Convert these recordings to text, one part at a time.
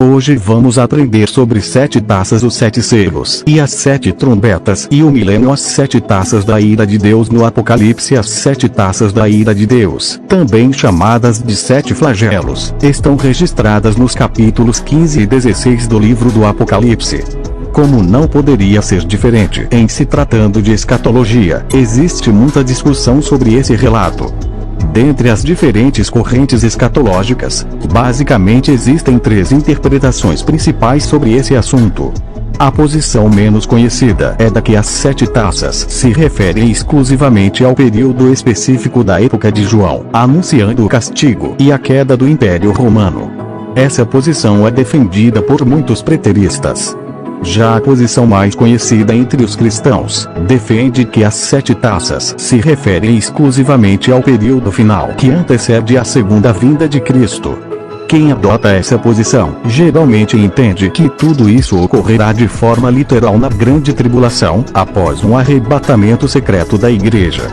Hoje vamos aprender sobre 7 taças, os 7 selos e as 7 trombetas e o milênio, as 7 taças da ira de Deus no Apocalipse. As 7 taças da ira de Deus, também chamadas de 7 flagelos, estão registradas nos capítulos 15 e 16 do livro do Apocalipse. Como não poderia ser diferente em se tratando de escatologia, existe muita discussão sobre esse relato. Dentre as diferentes correntes escatológicas, basicamente existem 3 interpretações principais sobre esse assunto. A posição menos conhecida é da que as 7 taças se referem exclusivamente ao período específico da época de João, anunciando o castigo e a queda do Império Romano. Essa posição é defendida por muitos preteristas. Já a posição mais conhecida entre os cristãos defende que as 7 taças se referem exclusivamente ao período final que antecede a segunda vinda de Cristo. Quem adota essa posição geralmente entende que tudo isso ocorrerá de forma literal na grande tribulação, após um arrebatamento secreto da igreja.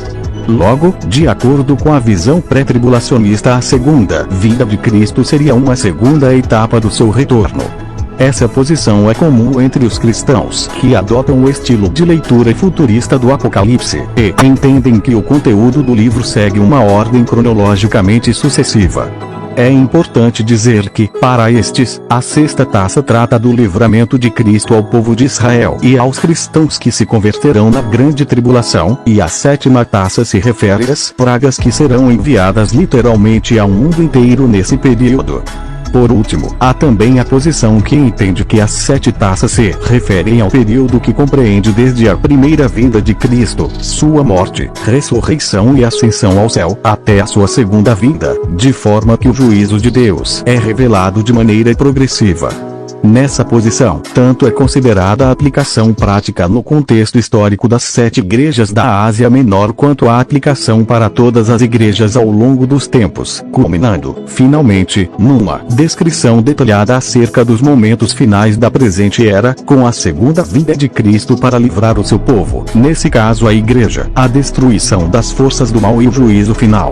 Logo, de acordo com a visão pré-tribulacionista, a segunda vinda de Cristo seria uma segunda etapa do seu retorno. Essa posição é comum entre os cristãos que adotam o estilo de leitura futurista do Apocalipse e entendem que o conteúdo do livro segue uma ordem cronologicamente sucessiva. É importante dizer que, para estes, a 6ª taça trata do livramento de Cristo ao povo de Israel e aos cristãos que se converterão na grande tribulação, e a 7ª taça se refere às pragas que serão enviadas literalmente ao mundo inteiro nesse período. Por último, há também a posição que entende que as 7 taças se referem ao período que compreende desde a primeira vinda de Cristo, sua morte, ressurreição e ascensão ao céu, até a sua segunda vinda, de forma que o juízo de Deus é revelado de maneira progressiva. Nessa posição, tanto é considerada a aplicação prática no contexto histórico das 7 igrejas da Ásia Menor, quanto a aplicação para todas as igrejas ao longo dos tempos, culminando, finalmente, numa descrição detalhada acerca dos momentos finais da presente era, com a segunda vinda de Cristo para livrar o seu povo, nesse caso a igreja, a destruição das forças do mal e o juízo final.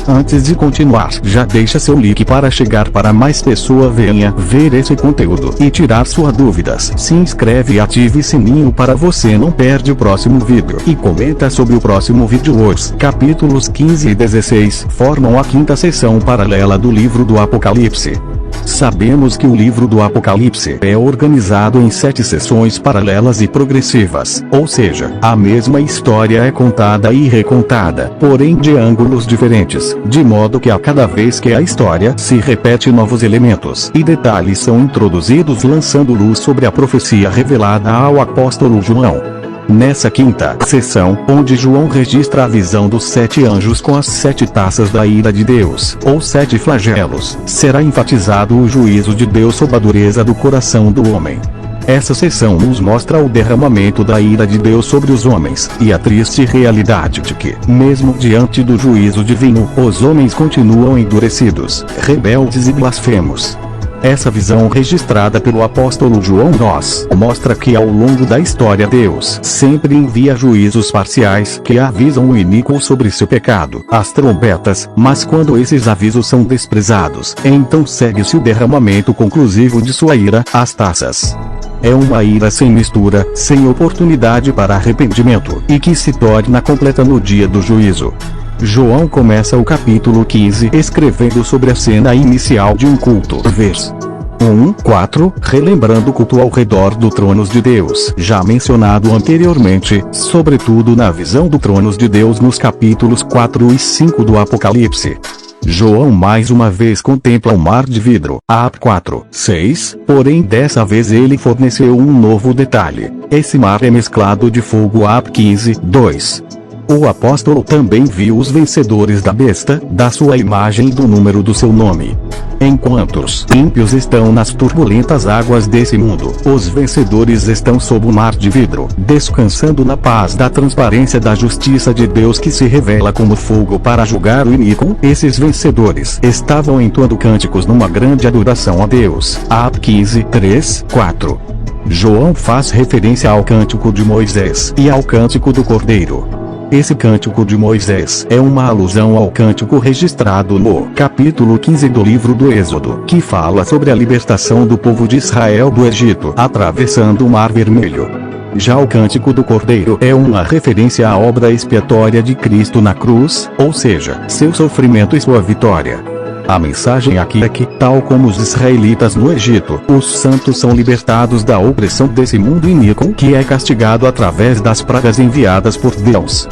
Antes de continuar, já deixa seu like para chegar para mais pessoa venha ver esse conteúdo e tirar suas dúvidas. Se inscreve e ative o sininho para você não perde o próximo vídeo. E comenta sobre o próximo vídeo. Os capítulos 15 e 16 formam a 5ª seção paralela do livro do Apocalipse. Sabemos que o livro do Apocalipse é organizado em 7 seções paralelas e progressivas, ou seja, a mesma história é contada e recontada, porém de ângulos diferentes, de modo que a cada vez que a história se repete, novos elementos e detalhes são introduzidos, lançando luz sobre a profecia revelada ao apóstolo João. Nessa 5ª seção, onde João registra a visão dos 7 anjos com as 7 taças da ira de Deus, ou 7 flagelos, será enfatizado o juízo de Deus sobre a dureza do coração do homem. Essa seção nos mostra o derramamento da ira de Deus sobre os homens, e a triste realidade de que, mesmo diante do juízo divino, os homens continuam endurecidos, rebeldes e blasfemos. Essa visão registrada pelo apóstolo João nos mostra que ao longo da história Deus sempre envia juízos parciais que avisam o iníquo sobre seu pecado, as trombetas, mas quando esses avisos são desprezados, então segue-se o derramamento conclusivo de sua ira, as taças. É uma ira sem mistura, sem oportunidade para arrependimento, e que se torna completa no dia do juízo. João começa o capítulo 15 escrevendo sobre a cena inicial de um culto. Vers. 1:4, relembrando o culto ao redor do trono de Deus, já mencionado anteriormente, sobretudo na visão do trono de Deus nos capítulos 4 e 5 do Apocalipse. João mais uma vez contempla um mar de vidro, Ap 4:6, porém dessa vez ele forneceu um novo detalhe. Esse mar é mesclado de fogo, Ap 15:2. O apóstolo também viu os vencedores da besta, da sua imagem e do número do seu nome. Enquanto os ímpios estão nas turbulentas águas desse mundo, os vencedores estão sob o mar de vidro, descansando na paz da transparência da justiça de Deus que se revela como fogo para julgar o iníquo. Esses vencedores estavam entoando cânticos numa grande adoração a Deus. Ap 15:3-4. João faz referência ao cântico de Moisés e ao cântico do Cordeiro. Esse cântico de Moisés é uma alusão ao cântico registrado no capítulo 15 do livro do Êxodo, que fala sobre a libertação do povo de Israel do Egito, atravessando o Mar Vermelho. Já o cântico do Cordeiro é uma referência à obra expiatória de Cristo na cruz, ou seja, seu sofrimento e sua vitória. A mensagem aqui é que, tal como os israelitas no Egito, os santos são libertados da opressão desse mundo iníquo que é castigado através das pragas enviadas por Deus.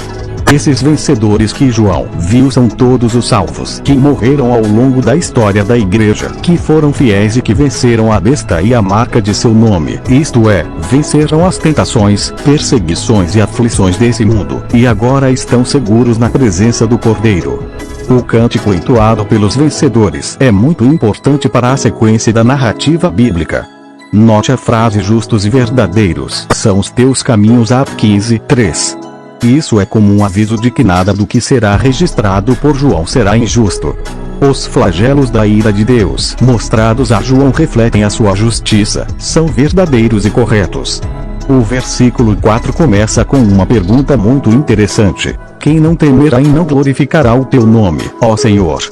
Esses vencedores que João viu são todos os salvos que morreram ao longo da história da igreja, que foram fiéis e que venceram a besta e a marca de seu nome, isto é, venceram as tentações, perseguições e aflições desse mundo, e agora estão seguros na presença do Cordeiro. O cântico entoado pelos vencedores é muito importante para a sequência da narrativa bíblica. Note a frase justos e verdadeiros são os teus caminhos, Atos 15:3. Isso é como um aviso de que nada do que será registrado por João será injusto. Os flagelos da ira de Deus mostrados a João refletem a sua justiça, são verdadeiros e corretos. O versículo 4 começa com uma pergunta muito interessante: quem não temerá e não glorificará o teu nome, ó Senhor?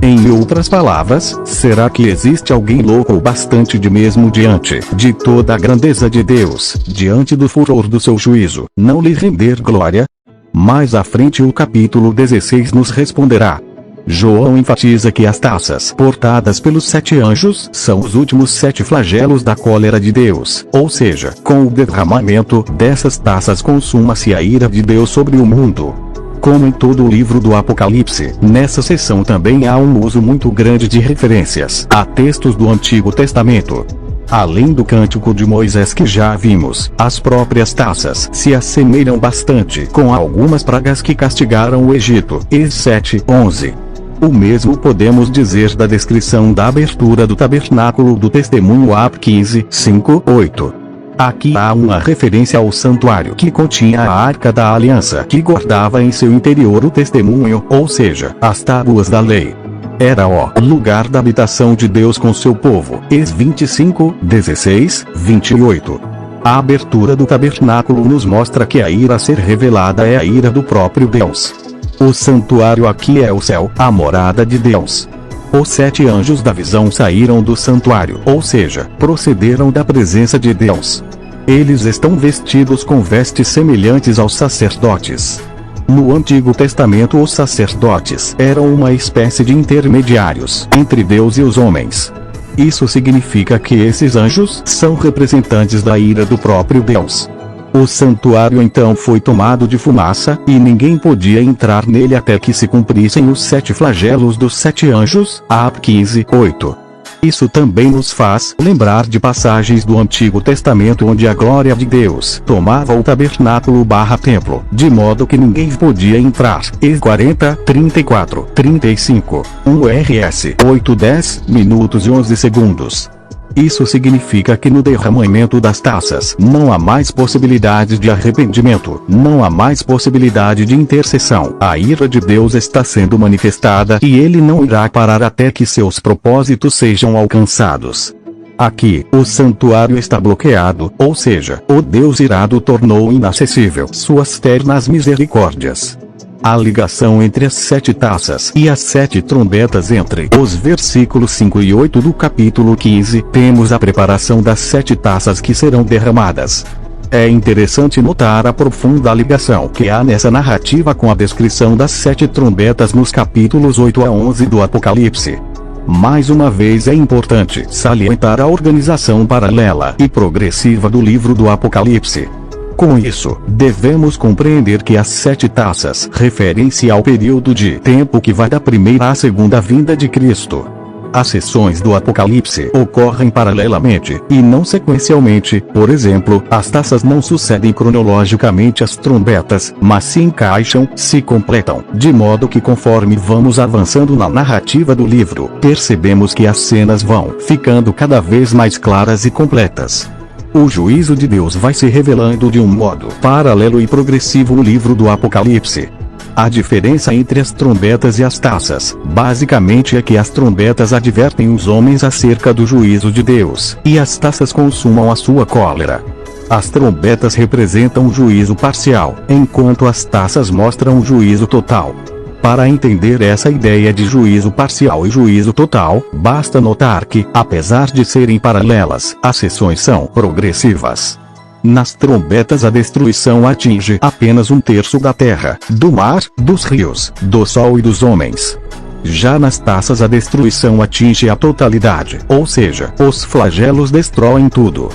Em outras palavras, será que existe alguém louco o bastante de mesmo diante de toda a grandeza de Deus, diante do furor do seu juízo, não lhe render glória? Mais à frente o capítulo 16 nos responderá. João enfatiza que as taças portadas pelos 7 anjos são os últimos 7 flagelos da cólera de Deus, ou seja, com o derramamento dessas taças consuma-se a ira de Deus sobre o mundo. Como em todo o livro do Apocalipse, nessa seção também há um uso muito grande de referências a textos do Antigo Testamento. Além do cântico de Moisés que já vimos, as próprias taças se assemelham bastante com algumas pragas que castigaram o Egito, Êxodo 7:11. O mesmo podemos dizer da descrição da abertura do tabernáculo do testemunho, Atos 15:5-8. Aqui há uma referência ao santuário que continha a Arca da Aliança que guardava em seu interior o testemunho, ou seja, as tábuas da lei. Era o lugar da habitação de Deus com seu povo, Êxodo 25:16-28. A abertura do tabernáculo nos mostra que a ira a ser revelada é a ira do próprio Deus. O santuário aqui é o céu, a morada de Deus. Os 7 anjos da visão saíram do santuário, ou seja, procederam da presença de Deus. Eles estão vestidos com vestes semelhantes aos sacerdotes. No Antigo Testamento os sacerdotes eram uma espécie de intermediários entre Deus e os homens. Isso significa que esses anjos são representantes da ira do próprio Deus. O santuário então foi tomado de fumaça, e ninguém podia entrar nele até que se cumprissem os 7 flagelos dos 7 anjos, Atos 15:8. Isso também nos faz lembrar de passagens do Antigo Testamento onde a glória de Deus tomava o tabernáculo/templo, de modo que ninguém podia entrar. Êxodo 40:34-35, 1 RS 8:10 minutos e 11 segundos. Isso significa que no derramamento das taças não há mais possibilidade de arrependimento, não há mais possibilidade de intercessão. A ira de Deus está sendo manifestada e ele não irá parar até que seus propósitos sejam alcançados. Aqui, o santuário está bloqueado, ou seja, o Deus irado tornou inacessível suas ternas misericórdias. A ligação entre as 7 taças e as 7 trombetas entre os versículos 5 e 8 do capítulo 15, temos a preparação das 7 taças que serão derramadas. É interessante notar a profunda ligação que há nessa narrativa com a descrição das 7 trombetas nos capítulos 8 a 11 do Apocalipse. Mais uma vez é importante salientar a organização paralela e progressiva do livro do Apocalipse. Com isso, devemos compreender que as 7 taças referem-se ao período de tempo que vai da primeira à segunda vinda de Cristo. As sessões do Apocalipse ocorrem paralelamente, e não sequencialmente. Por exemplo, as taças não sucedem cronologicamente às trombetas, mas se encaixam, se completam, de modo que conforme vamos avançando na narrativa do livro, percebemos que as cenas vão ficando cada vez mais claras e completas. O juízo de Deus vai se revelando de um modo paralelo e progressivo no livro do Apocalipse. A diferença entre as trombetas e as taças, basicamente, é que as trombetas advertem os homens acerca do juízo de Deus, e as taças consumam a sua cólera. As trombetas representam o juízo parcial, enquanto as taças mostram o juízo total. Para entender essa ideia de juízo parcial e juízo total, basta notar que, apesar de serem paralelas, as seções são progressivas. Nas trombetas a destruição atinge apenas 1/3 da terra, do mar, dos rios, do sol e dos homens. Já nas taças a destruição atinge a totalidade, ou seja, os flagelos destroem tudo.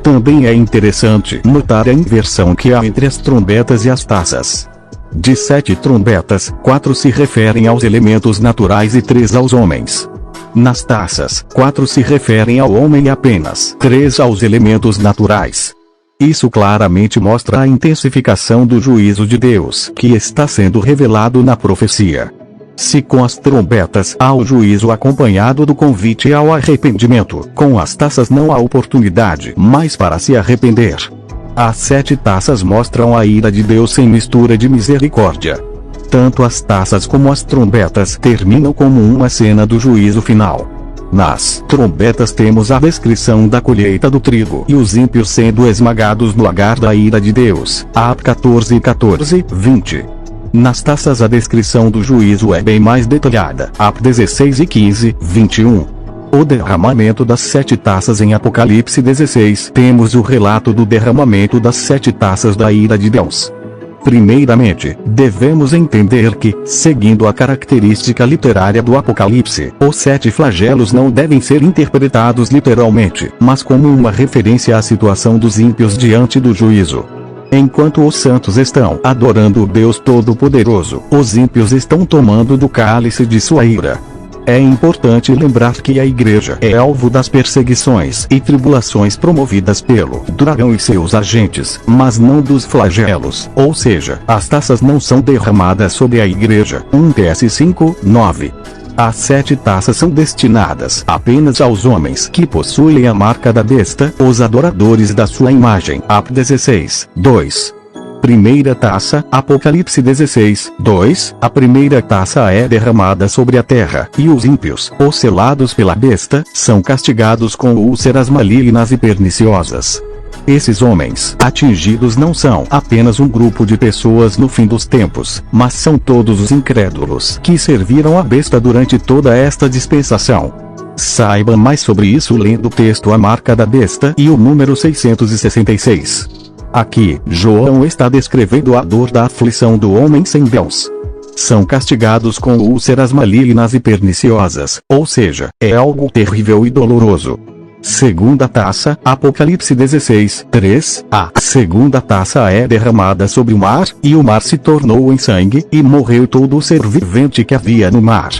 Também é interessante notar a inversão que há entre as trombetas e as taças. De 7 trombetas, 4 se referem aos elementos naturais e 3 aos homens. Nas taças, 4 se referem ao homem e apenas 3 aos elementos naturais. Isso claramente mostra a intensificação do juízo de Deus que está sendo revelado na profecia. Se com as trombetas há o juízo acompanhado do convite ao arrependimento, com as taças não há oportunidade mais para se arrepender. As 7 taças mostram a ira de Deus sem mistura de misericórdia. Tanto as taças como as trombetas terminam como uma cena do juízo final. Nas trombetas temos a descrição da colheita do trigo e os ímpios sendo esmagados no lagar da ira de Deus. Ap 14, 20. Nas taças a descrição do juízo é bem mais detalhada. Ap 16 e 15, 21. O derramamento das 7 taças em Apocalipse 16. Temos o relato do derramamento das 7 taças da ira de Deus. Primeiramente, devemos entender que, seguindo a característica literária do Apocalipse, os 7 flagelos não devem ser interpretados literalmente, mas como uma referência à situação dos ímpios diante do juízo. Enquanto os santos estão adorando o Deus Todo-Poderoso, os ímpios estão tomando do cálice de sua ira. É importante lembrar que a igreja é alvo das perseguições e tribulações promovidas pelo dragão e seus agentes, mas não dos flagelos, ou seja, as taças não são derramadas sobre a igreja. 1 Ps 5, 9. As 7 taças são destinadas apenas aos homens que possuem a marca da besta, os adoradores da sua imagem. Ap 16, 2. Primeira taça, Apocalipse 16, 2. A primeira taça é derramada sobre a terra, e os ímpios, os selados pela besta, são castigados com úlceras malignas e perniciosas. Esses homens atingidos não são apenas um grupo de pessoas no fim dos tempos, mas são todos os incrédulos que serviram a besta durante toda esta dispensação. Saiba mais sobre isso lendo o texto A Marca da Besta e o número 666. Aqui, João está descrevendo a dor da aflição do homem sem Deus. São castigados com úlceras malignas e perniciosas, ou seja, é algo terrível e doloroso. Segunda taça, Apocalipse 16, 3. A segunda taça é derramada sobre o mar, e o mar se tornou em sangue, e morreu todo o ser vivente que havia no mar.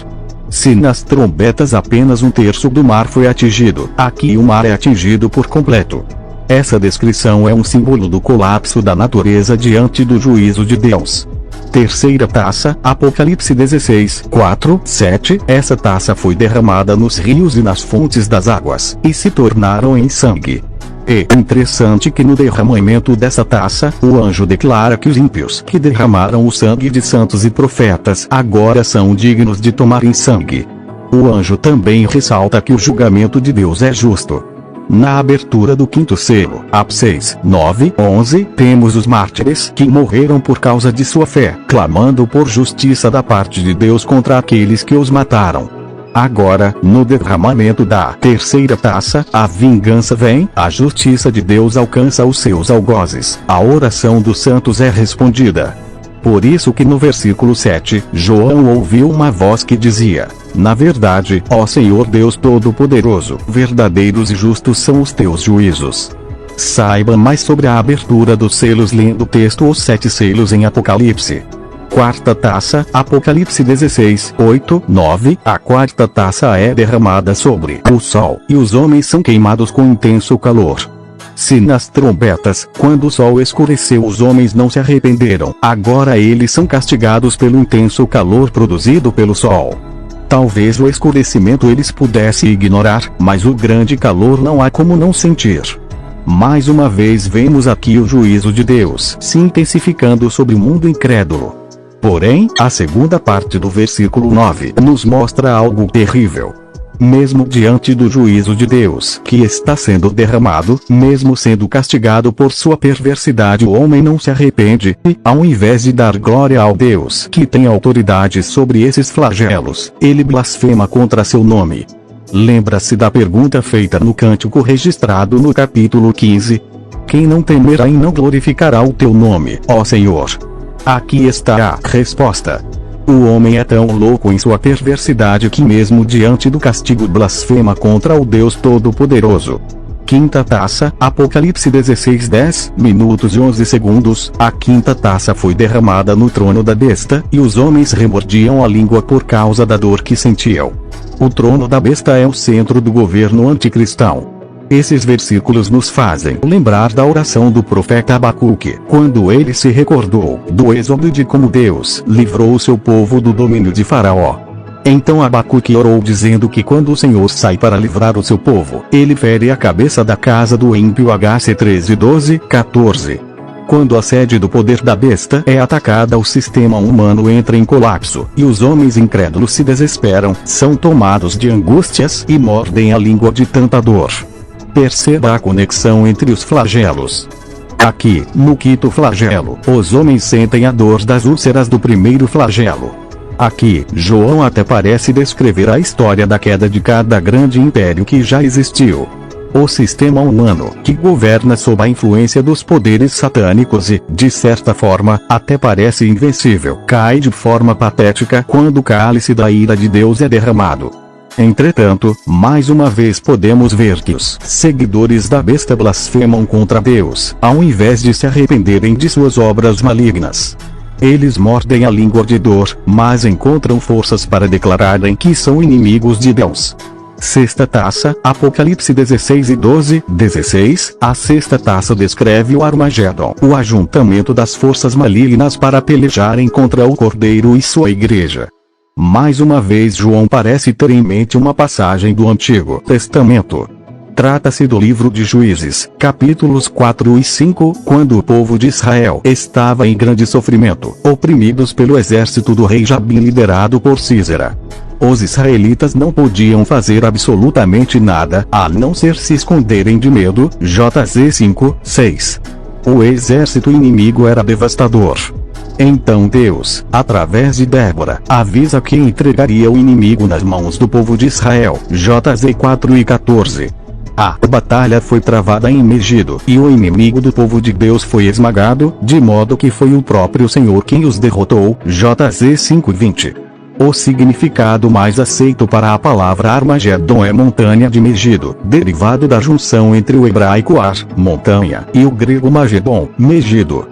Se nas trombetas apenas 1/3 do mar foi atingido, aqui o mar é atingido por completo. Essa descrição é um símbolo do colapso da natureza diante do juízo de Deus. Terceira taça, Apocalipse 16, 4, 7. Essa taça foi derramada nos rios e nas fontes das águas, e se tornaram em sangue. É interessante que no derramamento dessa taça, o anjo declara que os ímpios que derramaram o sangue de santos e profetas agora são dignos de tomarem sangue. O anjo também ressalta que o julgamento de Deus é justo. Na abertura do quinto selo, Ap 6, 9, 11, temos os mártires que morreram por causa de sua fé, clamando por justiça da parte de Deus contra aqueles que os mataram. Agora, no derramamento da terceira taça, a vingança vem, a justiça de Deus alcança os seus algozes, a oração dos santos é respondida. Por isso que no versículo 7, João ouviu uma voz que dizia: na verdade, ó Senhor Deus Todo-Poderoso, verdadeiros e justos são os teus juízos. Saiba mais sobre a abertura dos selos lendo o texto Os 7 selos em Apocalipse. Quarta taça, Apocalipse 16, 8, 9. A quarta taça é derramada sobre o sol, e os homens são queimados com intenso calor. Se nas trombetas, quando o sol escureceu os homens não se arrependeram, agora eles são castigados pelo intenso calor produzido pelo sol. Talvez o escurecimento eles pudessem ignorar, mas o grande calor não há como não sentir. Mais uma vez vemos aqui o juízo de Deus se intensificando sobre o mundo incrédulo. Porém, a segunda parte do versículo 9 nos mostra algo terrível. mesmo diante do juízo de Deus que está sendo derramado, mesmo sendo castigado por sua perversidade, o homem não se arrepende, e, ao invés de dar glória ao Deus que tem autoridade sobre esses flagelos, ele blasfema contra seu nome. Lembra-se da pergunta feita no cântico registrado no capítulo 15? Quem não temerá e não glorificará o teu nome, ó Senhor? Aqui está a resposta. O homem é tão louco em sua perversidade que mesmo diante do castigo blasfema contra o Deus Todo-Poderoso. Quinta taça, Apocalipse 16:10 minutos e 11 segundos. A quinta taça foi derramada no trono da besta, e os homens remordiam a língua por causa da dor que sentiam. O trono da besta é o centro do governo anticristão. Esses versículos nos fazem lembrar da oração do profeta Abacuque, quando ele se recordou do êxodo de como Deus livrou o seu povo do domínio de Faraó. Então Abacuque orou dizendo que quando o Senhor sai para livrar o seu povo, ele fere a cabeça da casa do ímpio. HC 13:12-14. Quando a sede do poder da besta é atacada, o sistema humano entra em colapso, e os homens incrédulos se desesperam, são tomados de angústias e mordem a língua de tanta dor. Perceba a conexão entre os flagelos. Aqui, no quinto flagelo, os homens sentem a dor das úlceras do primeiro flagelo. Aqui, João até parece descrever a história da queda de cada grande império que já existiu. O sistema humano, que governa sob a influência dos poderes satânicos e, de certa forma, até parece invencível, cai de forma patética quando o cálice da ira de Deus é derramado. Entretanto, mais uma vez podemos ver que os seguidores da besta blasfemam contra Deus, ao invés de se arrependerem de suas obras malignas. Eles mordem a língua de dor, mas encontram forças para declararem que são inimigos de Deus. Sexta taça, Apocalipse 16:12-16. A sexta taça descreve o Armagedon, o ajuntamento das forças malignas para pelejarem contra o Cordeiro e sua igreja. Mais uma vez João parece ter em mente uma passagem do Antigo Testamento. Trata-se do livro de Juízes, capítulos 4 e 5, quando o povo de Israel estava em grande sofrimento, oprimidos pelo exército do rei Jabim liderado por Sísera. Os israelitas não podiam fazer absolutamente nada, a não ser se esconderem de medo. JZ 5:6. O exército inimigo era devastador. Então Deus, através de Débora, avisa que entregaria o inimigo nas mãos do povo de Israel. JZ 4:14. A batalha foi travada em Megido, e o inimigo do povo de Deus foi esmagado, de modo que foi o próprio Senhor quem os derrotou. JZ 5:20. O significado mais aceito para a palavra Armagedon é montanha de Megido, derivado da junção entre o hebraico Ar, montanha, e o grego Magedon, Megido.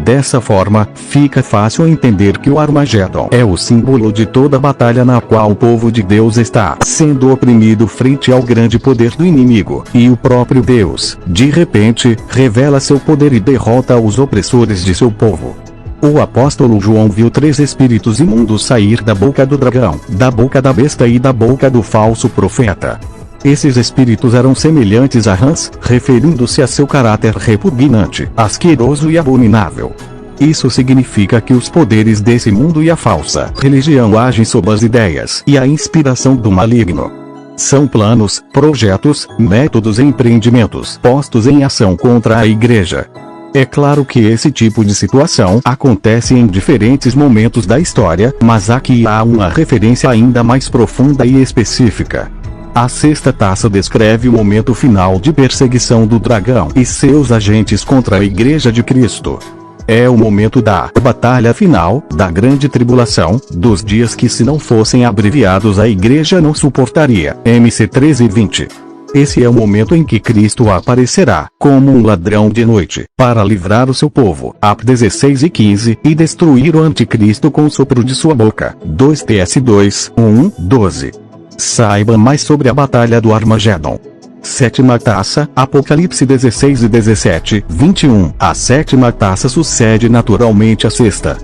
Dessa forma, fica fácil entender que o Armagedon é o símbolo de toda a batalha na qual o povo de Deus está sendo oprimido frente ao grande poder do inimigo, e o próprio Deus, de repente, revela seu poder e derrota os opressores de seu povo. O apóstolo João viu 3 espíritos imundos sair da boca do dragão, da boca da besta e da boca do falso profeta. Esses espíritos eram semelhantes a rãs, referindo-se a seu caráter repugnante, asqueroso e abominável. Isso significa que os poderes desse mundo e a falsa religião agem sob as ideias e a inspiração do maligno. São planos, projetos, métodos e empreendimentos postos em ação contra a igreja. É claro que esse tipo de situação acontece em diferentes momentos da história, mas aqui há uma referência ainda mais profunda e específica. A sexta taça descreve o momento final de perseguição do dragão e seus agentes contra a Igreja de Cristo. É o momento da batalha final, da grande tribulação, dos dias que se não fossem abreviados a igreja não suportaria. MC 13:20. Esse é o momento em que Cristo aparecerá, como um ladrão de noite, para livrar o seu povo. AP 16:15, e destruir o anticristo com o sopro de sua boca. 2 TS 2:12. Saiba mais sobre a batalha do Armagedon. Sétima taça, Apocalipse 16:17-21. A sétima taça sucede naturalmente à sexta.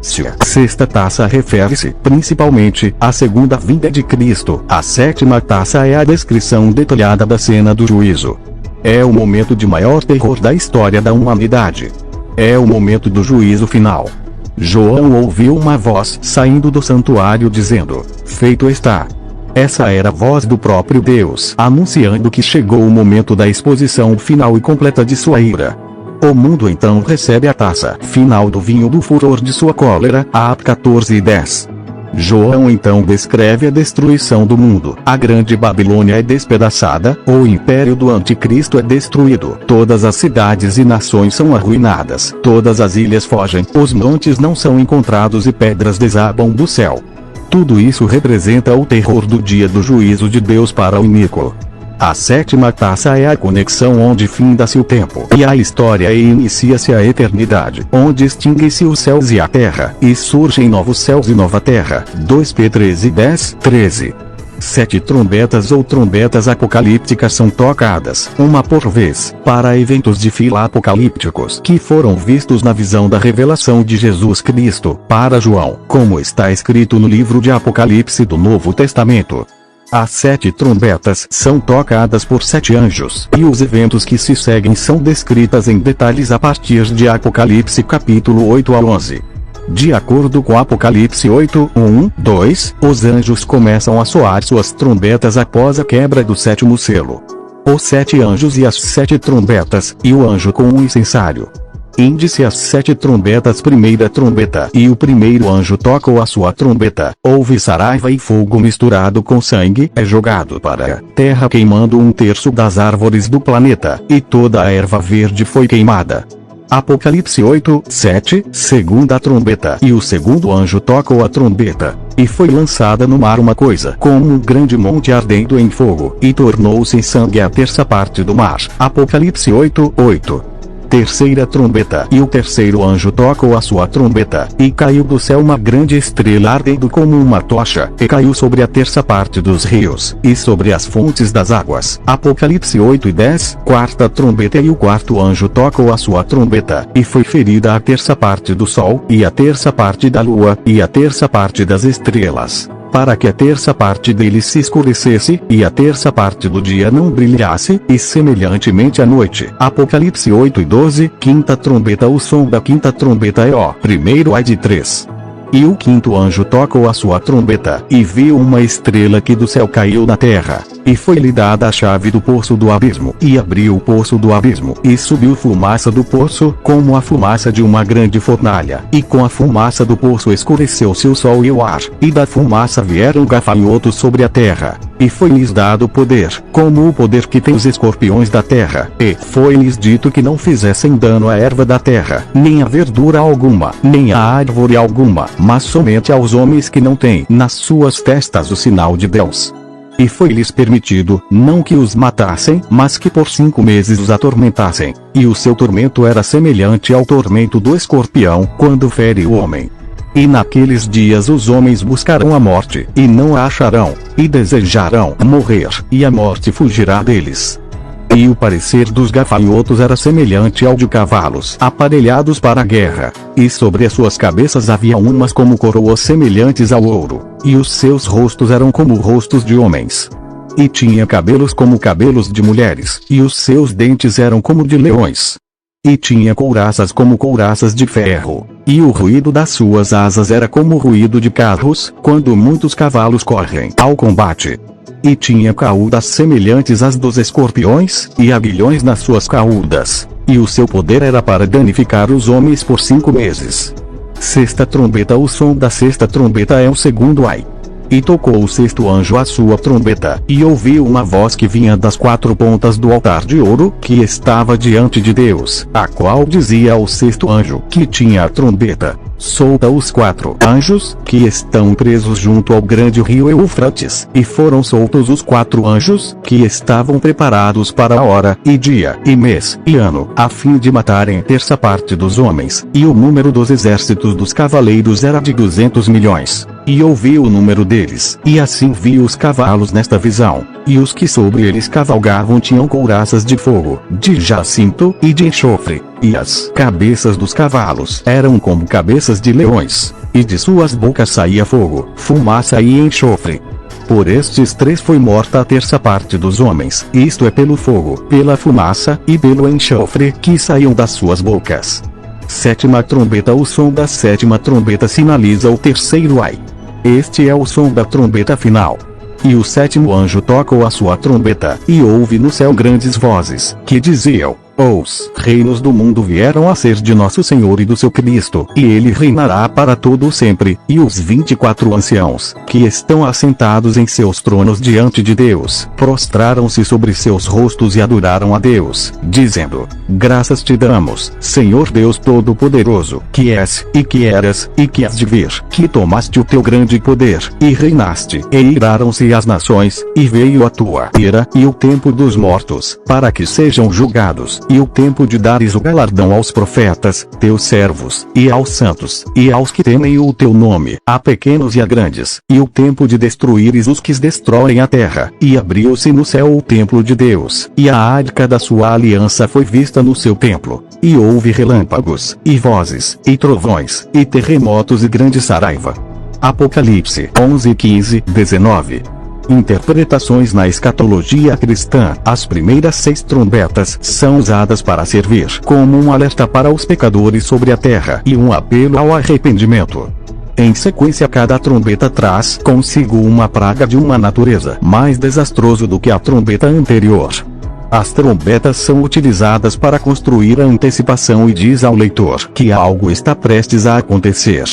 Se a sexta taça refere-se, principalmente, à segunda vinda de Cristo, a sétima taça é a descrição detalhada da cena do juízo. É o momento de maior terror da história da humanidade. É o momento do juízo final. João ouviu uma voz saindo do santuário dizendo: "Feito está." Essa era a voz do próprio Deus anunciando que chegou o momento da exposição final e completa de sua ira. O mundo então recebe a taça final do vinho do furor de sua cólera, Atos 14:10. João então descreve a destruição do mundo. A grande Babilônia é despedaçada, o império do anticristo é destruído, todas as cidades e nações são arruinadas, todas as ilhas fogem, os montes não são encontrados e pedras desabam do céu. Tudo isso representa o terror do dia do juízo de Deus para o iníquo. A sétima taça é a conexão onde finda-se o tempo e a história e inicia-se a eternidade, onde extinguem-se os céus e a terra, e surgem novos céus e nova terra. 2 P 13:10-13. 7 trombetas ou trombetas apocalípticas são tocadas, uma por vez, para eventos de fila apocalípticos que foram vistos na visão da revelação de Jesus Cristo, para João, como está escrito no livro de Apocalipse do Novo Testamento. As 7 trombetas são tocadas por 7 anjos, e os eventos que se seguem são descritas em detalhes a partir de Apocalipse capítulo 8-11. De acordo com Apocalipse 8:1-2, os anjos começam a soar suas trombetas após a quebra do 7º selo. Os 7 anjos e as 7 trombetas, e o anjo com o incensário. Índice as 7 trombetas. Primeira trombeta. E o primeiro anjo tocou a sua trombeta. Houve saraiva e fogo misturado com sangue é jogado para a terra, queimando 1/3 das árvores do planeta, e toda a erva verde foi queimada. Apocalipse 8:7. Segunda trombeta. E o segundo anjo tocou a trombeta, e foi lançada no mar uma coisa como um grande monte ardendo em fogo, e tornou-se em sangue a 1/3 parte do mar. Apocalipse 8:8. Terceira trombeta. E o terceiro anjo tocou a sua trombeta, e caiu do céu uma grande estrela ardendo como uma tocha, e caiu sobre a 1/3 parte dos rios, e sobre as fontes das águas. Apocalipse 8:10. Quarta trombeta. E o quarto anjo tocou a sua trombeta, e foi ferida a 1/3 parte do sol, e a 1/3 parte da lua, e a 1/3 parte das estrelas, para que a 1/3 parte deles se escurecesse, e a 1/3 parte do dia não brilhasse, e semelhantemente à noite. Apocalipse 8:12. Quinta trombeta. O som da quinta trombeta é o primeiro ai de 3. E o quinto anjo tocou a sua trombeta, e viu uma estrela que do céu caiu na terra, e foi-lhe dada a chave do poço do abismo, e abriu o poço do abismo, e subiu fumaça do poço, como a fumaça de uma grande fornalha, e com a fumaça do poço escureceu-se o sol e o ar, e da fumaça vieram gafanhotos sobre a terra, e foi-lhes dado poder, como o poder que tem os escorpiões da terra, e foi-lhes dito que não fizessem dano à erva da terra, nem a verdura alguma, nem a árvore alguma, mas somente aos homens que não têm nas suas testas o sinal de Deus. E foi-lhes permitido, não que os matassem, mas que por 5 meses os atormentassem, e o seu tormento era semelhante ao tormento do escorpião, quando fere o homem. E naqueles dias os homens buscarão a morte, e não a acharão, e desejarão morrer, e a morte fugirá deles. E o parecer dos gafanhotos era semelhante ao de cavalos aparelhados para a guerra, e sobre as suas cabeças havia umas como coroas semelhantes ao ouro, e os seus rostos eram como rostos de homens. E tinha cabelos como cabelos de mulheres, e os seus dentes eram como de leões. E tinha couraças como couraças de ferro, e o ruído das suas asas era como o ruído de carros, quando muitos cavalos correm ao combate. E tinha caudas semelhantes às dos escorpiões, e aguilhões nas suas caudas, e o seu poder era para danificar os homens por 5 meses. Sexta trombeta. O som da sexta trombeta é o segundo ai. E tocou o sexto anjo a sua trombeta, e ouviu uma voz que vinha das 4 pontas do altar de ouro, que estava diante de Deus, a qual dizia ao sexto anjo, que tinha a trombeta: solta os 4 anjos, que estão presos junto ao grande rio Eufrates. E foram soltos os 4 anjos, que estavam preparados para a hora, e dia, e mês, e ano, a fim de matarem a 1/3 parte dos homens, e o número dos exércitos dos cavaleiros era de 200 milhões. E ouvi o número deles, e assim vi os cavalos nesta visão, e os que sobre eles cavalgavam tinham couraças de fogo, de jacinto e de enxofre, e as cabeças dos cavalos eram como cabeças de leões, e de suas bocas saía fogo, fumaça e enxofre. Por estes 3 foi morta a 1/3 parte dos homens, isto é pelo fogo, pela fumaça e pelo enxofre que saíam das suas bocas. Sétima trombeta. O som da sétima trombeta sinaliza o terceiro ai. Este é o som da trombeta final. E o sétimo anjo tocou a sua trombeta, e houve no céu grandes vozes, que diziam: os reinos do mundo vieram a ser de nosso Senhor e do seu Cristo, e ele reinará para todo sempre. E os 24 anciãos, que estão assentados em seus tronos diante de Deus, prostraram-se sobre seus rostos e adoraram a Deus, dizendo: graças te damos, Senhor Deus Todo-Poderoso, que és, e que eras, e que has de vir, que tomaste o teu grande poder, e reinaste, e iraram-se as nações, e veio a tua ira, e o tempo dos mortos, para que sejam julgados, e o tempo de dares o galardão aos profetas, teus servos, e aos santos, e aos que temem o teu nome, a pequenos e a grandes, e o tempo de destruíres os que destroem a terra. E abriu-se no céu o templo de Deus, e a arca da sua aliança foi vista no seu templo. E houve relâmpagos, e vozes, e trovões, e terremotos e grande saraiva. Apocalipse 11:15-19. Interpretações na escatologia cristã. As primeiras 6 trombetas são usadas para servir como um alerta para os pecadores sobre a terra e um apelo ao arrependimento. Em sequência, cada trombeta traz consigo uma praga de uma natureza mais desastrosa do que a trombeta anterior. As trombetas são utilizadas para construir a antecipação e diz ao leitor que algo está prestes a acontecer.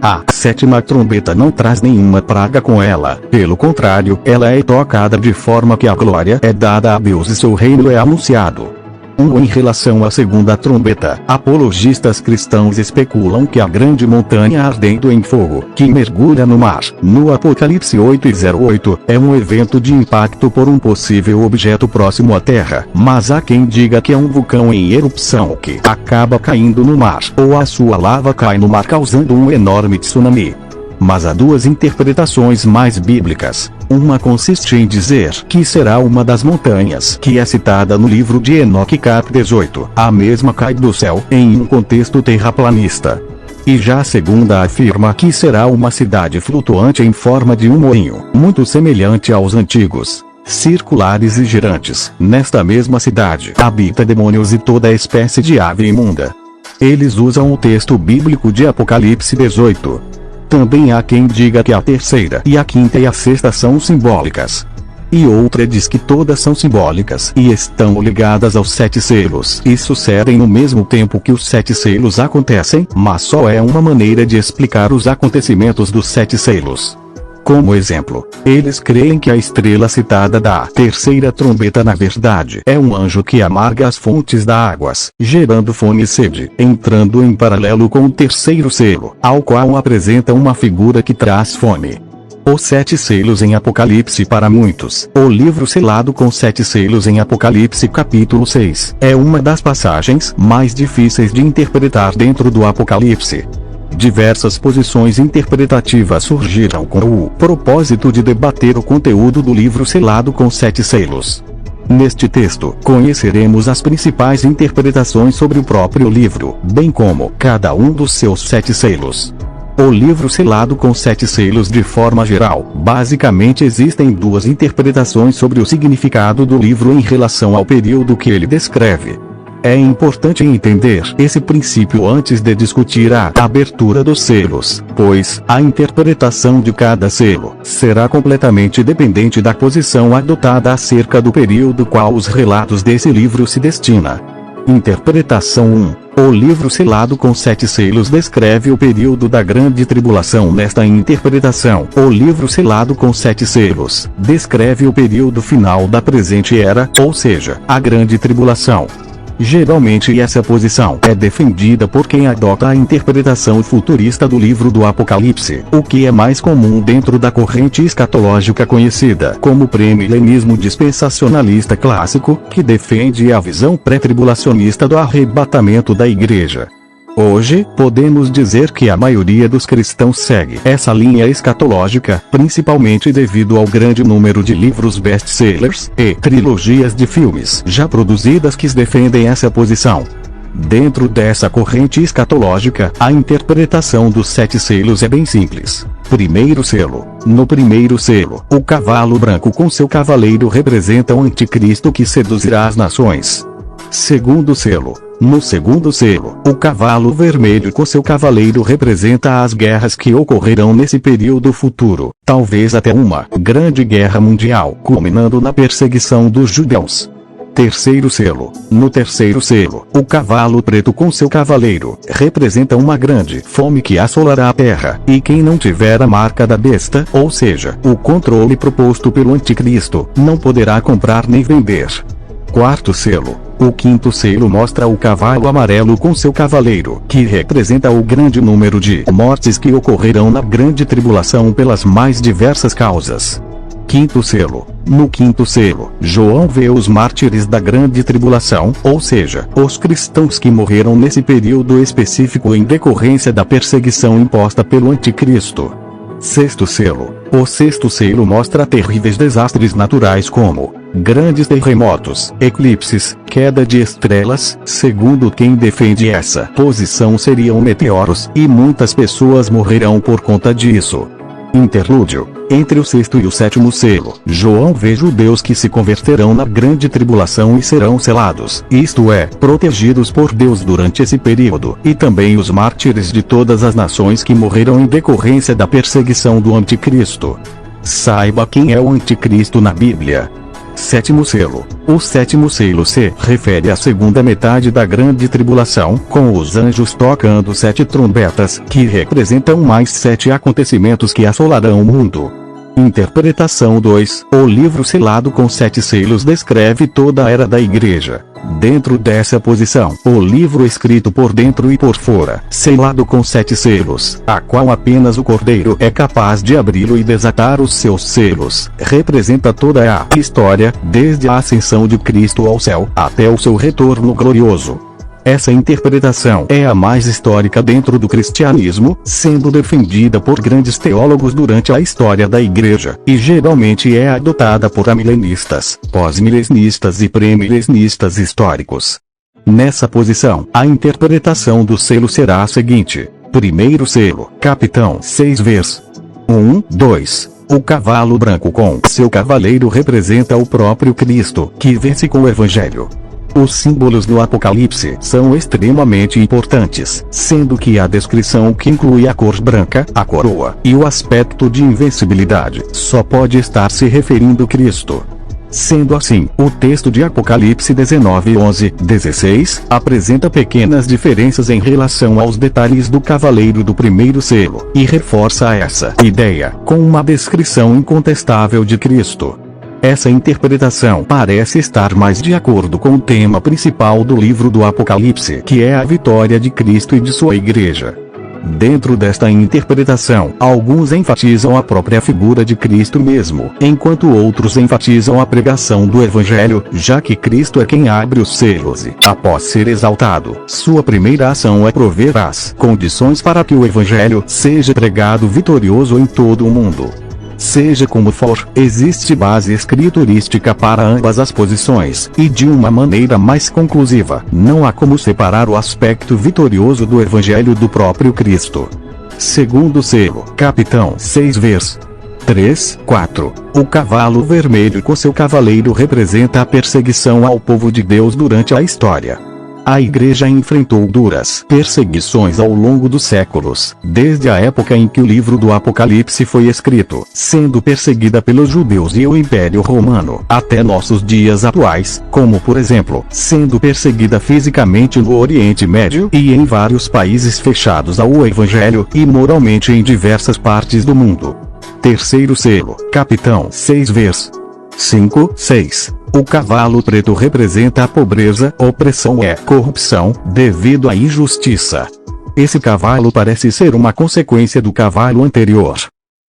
A 7ª trombeta não traz nenhuma praga com ela, pelo contrário, ela é tocada de forma que a glória é dada a Deus e seu reino é anunciado. Em relação à 2ª trombeta, apologistas cristãos especulam que a grande montanha ardendo em fogo, que mergulha no mar, no Apocalipse 8:08, é um evento de impacto por um possível objeto próximo à Terra, mas há quem diga que é um vulcão em erupção que acaba caindo no mar, ou a sua lava cai no mar causando um enorme tsunami. Mas há 2 interpretações mais bíblicas. Uma consiste em dizer que será uma das montanhas que é citada no livro de Enoque cap 18. A mesma cai do céu, em um contexto terraplanista. E já a segunda afirma que será uma cidade flutuante em forma de um moinho, muito semelhante aos antigos, circulares e girantes. Nesta mesma cidade habita demônios e toda espécie de ave imunda. Eles usam o texto bíblico de Apocalipse 18. Também há quem diga que a 3ª e a 5ª e a 6ª são simbólicas. E outra diz que todas são simbólicas e estão ligadas aos 7 selos e sucedem no mesmo tempo que os 7 selos acontecem, mas só é uma maneira de explicar os acontecimentos dos 7 selos. Como exemplo, eles creem que a estrela citada da 3ª trombeta na verdade é um anjo que amarga as fontes das águas, gerando fome e sede, entrando em paralelo com o 3º selo, ao qual apresenta uma figura que traz fome. Os 7 selos em Apocalipse para muitos. O livro selado com 7 selos em Apocalipse capítulo 6 é uma das passagens mais difíceis de interpretar dentro do Apocalipse. Diversas posições interpretativas surgiram com o propósito de debater o conteúdo do livro selado com 7 selos. Neste texto, conheceremos as principais interpretações sobre o próprio livro, bem como cada um dos seus 7 selos. O livro selado com 7 selos de forma geral. Basicamente existem 2 interpretações sobre o significado do livro em relação ao período que ele descreve. É importante entender esse princípio antes de discutir a abertura dos selos, pois a interpretação de cada selo será completamente dependente da posição adotada acerca do período qual os relatos desse livro se destina. Interpretação 1. O livro selado com 7 selos descreve o período da grande tribulação. Nesta interpretação, o livro selado com 7 selos descreve o período final da presente era, ou seja, a grande tribulação. Geralmente essa posição é defendida por quem adota a interpretação futurista do livro do Apocalipse, o que é mais comum dentro da corrente escatológica conhecida como premilenismo dispensacionalista clássico, que defende a visão pré-tribulacionista do arrebatamento da igreja. Hoje, podemos dizer que a maioria dos cristãos segue essa linha escatológica, principalmente devido ao grande número de livros best-sellers e trilogias de filmes já produzidas que defendem essa posição. Dentro dessa corrente escatológica, a interpretação dos 7 selos é bem simples. Primeiro selo. No primeiro selo, o cavalo branco com seu cavaleiro representa o anticristo que seduzirá as nações. Segundo selo. No segundo selo, o cavalo vermelho com seu cavaleiro representa as guerras que ocorrerão nesse período futuro, talvez até uma grande guerra mundial, culminando na perseguição dos judeus. Terceiro selo. No terceiro selo, o cavalo preto com seu cavaleiro representa uma grande fome que assolará a terra, e quem não tiver a marca da besta, ou seja, o controle proposto pelo anticristo, não poderá comprar nem vender. Quarto selo. O quinto selo mostra o cavalo amarelo com seu cavaleiro, que representa o grande número de mortes que ocorrerão na grande tribulação pelas mais diversas causas. Quinto selo. No quinto selo, João vê os mártires da grande tribulação, ou seja, os cristãos que morreram nesse período específico em decorrência da perseguição imposta pelo anticristo. Sexto selo. O sexto selo mostra terríveis desastres naturais como grandes terremotos, eclipses, queda de estrelas. Segundo quem defende essa posição, seriam meteoros, e muitas pessoas morrerão por conta disso. Interlúdio. Entre o sexto e o sétimo selo, João vê judeus que se converterão na grande tribulação e serão selados, isto é, protegidos por Deus durante esse período, e também os mártires de todas as nações que morreram em decorrência da perseguição do anticristo. Saiba quem é o anticristo na Bíblia. Sétimo selo. O sétimo selo se refere à segunda metade da grande tribulação, com os anjos tocando 7 trombetas, que representam mais 7 acontecimentos que assolarão o mundo. Interpretação 2. O livro selado com 7 selos descreve toda a era da igreja. Dentro dessa posição, o livro escrito por dentro e por fora, selado com 7 selos, a qual apenas o Cordeiro é capaz de abri-lo e desatar os seus selos, representa toda a história, desde a ascensão de Cristo ao céu, até o seu retorno glorioso. Essa interpretação é a mais histórica dentro do cristianismo, sendo defendida por grandes teólogos durante a história da igreja, e geralmente é adotada por amilenistas, pós-milenistas e pré-milenistas históricos. Nessa posição, a interpretação do selo será a seguinte: primeiro selo, capitão 6 vezes. 1, 2. O cavalo branco com seu cavaleiro representa o próprio Cristo, que vence com o Evangelho. Os símbolos do Apocalipse são extremamente importantes, sendo que a descrição que inclui a cor branca, a coroa, e o aspecto de invencibilidade, só pode estar se referindo a Cristo. Sendo assim, o texto de Apocalipse 19:11-16 apresenta pequenas diferenças em relação aos detalhes do cavaleiro do primeiro selo, e reforça essa ideia com uma descrição incontestável de Cristo. Essa interpretação parece estar mais de acordo com o tema principal do livro do Apocalipse, que é a vitória de Cristo e de sua igreja. Dentro desta interpretação, alguns enfatizam a própria figura de Cristo mesmo, enquanto outros enfatizam a pregação do Evangelho, já que Cristo é quem abre os selos e, após ser exaltado, sua primeira ação é prover as condições para que o Evangelho seja pregado vitorioso em todo o mundo. Seja como for, existe base escriturística para ambas as posições, e de uma maneira mais conclusiva, não há como separar o aspecto vitorioso do Evangelho do próprio Cristo. Segundo selo, capitão 6 vezes. 3, 4. O cavalo vermelho com seu cavaleiro representa a perseguição ao povo de Deus durante a história. A igreja enfrentou duras perseguições ao longo dos séculos, desde a época em que o livro do Apocalipse foi escrito, sendo perseguida pelos judeus e o Império Romano, até nossos dias atuais, como por exemplo, sendo perseguida fisicamente no Oriente Médio e em vários países fechados ao Evangelho, e moralmente em diversas partes do mundo. Terceiro selo, capitão 6 vezes. 5, 6. O cavalo preto representa a pobreza, opressão e corrupção, devido à injustiça. Esse cavalo parece ser uma consequência do cavalo anterior.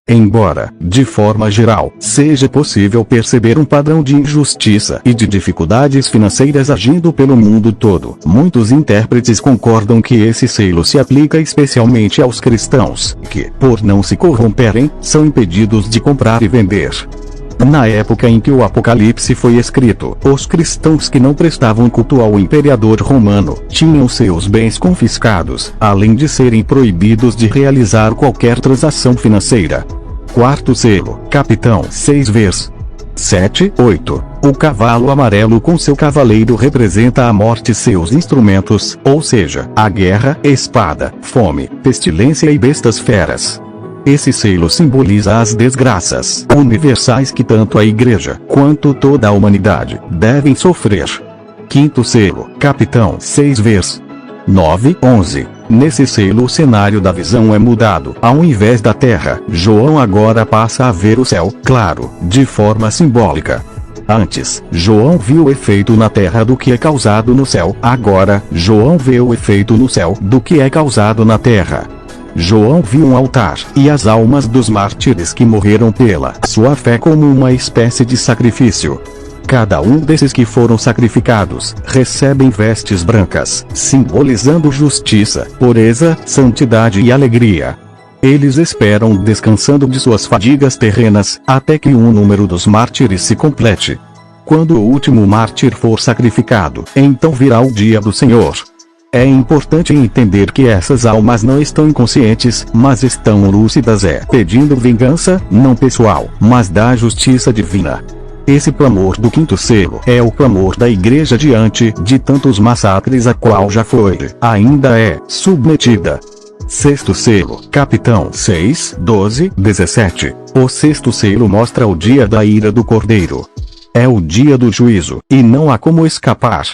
Embora, de forma geral, seja possível perceber um padrão de injustiça e de dificuldades financeiras agindo pelo mundo todo, muitos intérpretes concordam que esse selo se aplica especialmente aos cristãos, que, por não se corromperem, são impedidos de comprar e vender. Na época em que o Apocalipse foi escrito, os cristãos que não prestavam culto ao imperador romano, tinham seus bens confiscados, além de serem proibidos de realizar qualquer transação financeira. Quarto selo, capitão 6 vezes. 7, 8. O cavalo amarelo com seu cavaleiro representa a morte e seus instrumentos, ou seja, a guerra, espada, fome, pestilência e bestas feras. Esse selo simboliza as desgraças universais que tanto a igreja, quanto toda a humanidade, devem sofrer. Quinto selo, Capitão 6 vs. 9:11. Nesse selo o cenário da visão é mudado. Ao invés da terra, João agora passa a ver o céu, claro, de forma simbólica. Antes, João viu o efeito na terra do que é causado no céu. Agora, João vê o efeito no céu do que é causado na terra. João viu um altar e as almas dos mártires que morreram pela sua fé como uma espécie de sacrifício. Cada um desses que foram sacrificados recebem vestes brancas, simbolizando justiça, pureza, santidade e alegria. Eles esperam descansando de suas fadigas terrenas, até que o número dos mártires se complete. Quando o último mártir for sacrificado, então virá o dia do Senhor. É importante entender que essas almas não estão inconscientes, mas estão lúcidas, pedindo vingança, não pessoal, mas da justiça divina. Esse clamor do quinto selo é o clamor da igreja diante de tantos massacres a qual já foi, ainda é, submetida. Sexto selo, Capitão 6:12-17. O sexto selo mostra o dia da ira do Cordeiro. É o dia do juízo, e não há como escapar.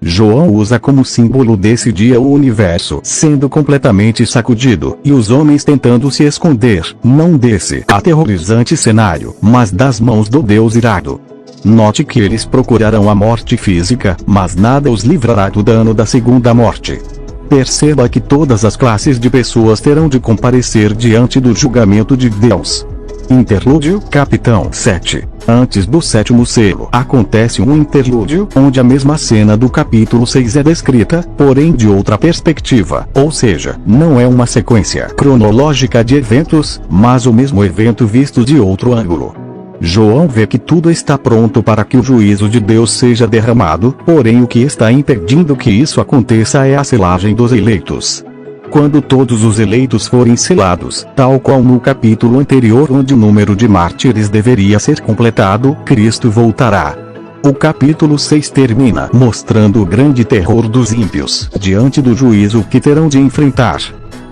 João usa como símbolo desse dia o universo sendo completamente sacudido, e os homens tentando se esconder, não desse aterrorizante cenário, mas das mãos do Deus irado. Note que eles procurarão a morte física, mas nada os livrará do dano da segunda morte. Perceba que todas as classes de pessoas terão de comparecer diante do julgamento de Deus. Interlúdio, Capitão 7. Antes do sétimo selo acontece um interlúdio, onde a mesma cena do capítulo 6 é descrita, porém de outra perspectiva, ou seja, não é uma sequência cronológica de eventos, mas o mesmo evento visto de outro ângulo. João vê que tudo está pronto para que o juízo de Deus seja derramado, porém o que está impedindo que isso aconteça é a selagem dos eleitos. Quando todos os eleitos forem selados, tal qual no capítulo anterior onde o número de mártires deveria ser completado, Cristo voltará. O capítulo 6 termina mostrando o grande terror dos ímpios diante do juízo que terão de enfrentar.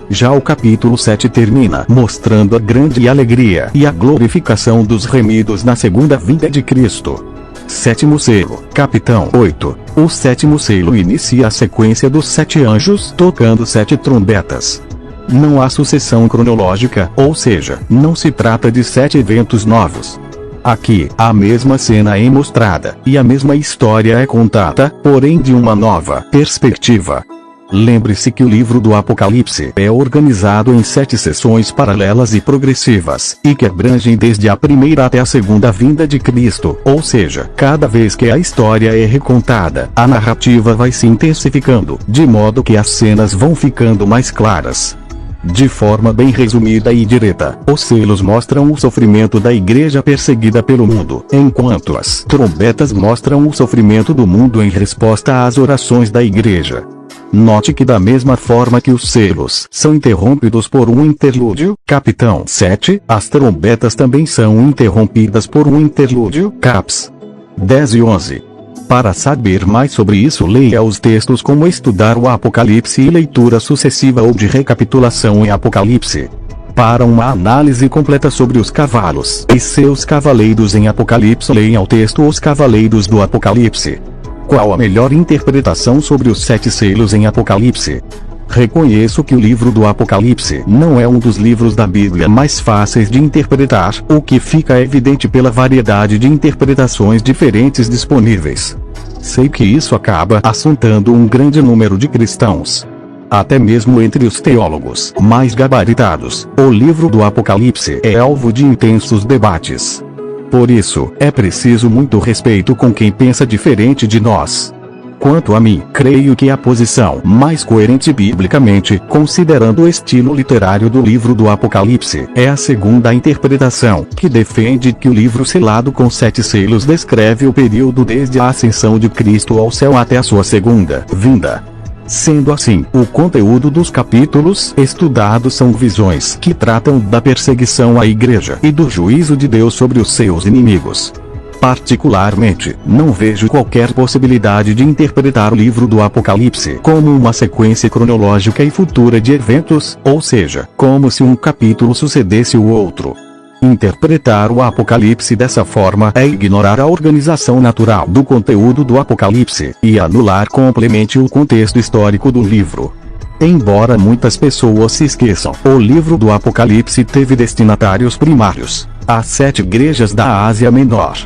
Já o capítulo 7 termina mostrando a grande alegria e a glorificação dos remidos na segunda vinda de Cristo. Sétimo selo, Capitão 8. O sétimo selo inicia a sequência dos 7 anjos tocando 7 trombetas. Não há sucessão cronológica, ou seja, não se trata de 7 eventos novos. Aqui, a mesma cena é mostrada, e a mesma história é contada, porém de uma nova perspectiva. Lembre-se que o livro do Apocalipse é organizado em 7 sessões paralelas e progressivas, e que abrangem desde a primeira até a segunda vinda de Cristo, ou seja, cada vez que a história é recontada, a narrativa vai se intensificando, de modo que as cenas vão ficando mais claras. De forma bem resumida e direta, os selos mostram o sofrimento da igreja perseguida pelo mundo, enquanto as trombetas mostram o sofrimento do mundo em resposta às orações da igreja. Note que da mesma forma que os selos são interrompidos por um interlúdio, Capitão 7, as trombetas também são interrompidas por um interlúdio, Caps 10 e 11. Para saber mais sobre isso, leia os textos como Estudar o Apocalipse e Leitura Sucessiva ou de Recapitulação em Apocalipse. Para uma análise completa sobre os cavalos e seus cavaleiros em Apocalipse, leia o texto Os Cavaleiros do Apocalipse. Qual a melhor interpretação sobre os 7 selos em Apocalipse? Reconheço que o livro do Apocalipse não é um dos livros da Bíblia mais fáceis de interpretar, o que fica evidente pela variedade de interpretações diferentes disponíveis. Sei que isso acaba assustando um grande número de cristãos. Até mesmo entre os teólogos mais gabaritados, o livro do Apocalipse é alvo de intensos debates. Por isso, é preciso muito respeito com quem pensa diferente de nós. Quanto a mim, creio que a posição mais coerente biblicamente, considerando o estilo literário do livro do Apocalipse, é a segunda interpretação, que defende que o livro selado com 7 selos descreve o período desde a ascensão de Cristo ao céu até a sua segunda vinda. Sendo assim, o conteúdo dos capítulos estudados são visões que tratam da perseguição à igreja e do juízo de Deus sobre os seus inimigos. Particularmente, não vejo qualquer possibilidade de interpretar o livro do Apocalipse como uma sequência cronológica e futura de eventos, ou seja, como se um capítulo sucedesse o outro. Interpretar o Apocalipse dessa forma é ignorar a organização natural do conteúdo do Apocalipse, e anular completamente o contexto histórico do livro. Embora muitas pessoas se esqueçam, o livro do Apocalipse teve destinatários primários: as 7 igrejas da Ásia Menor.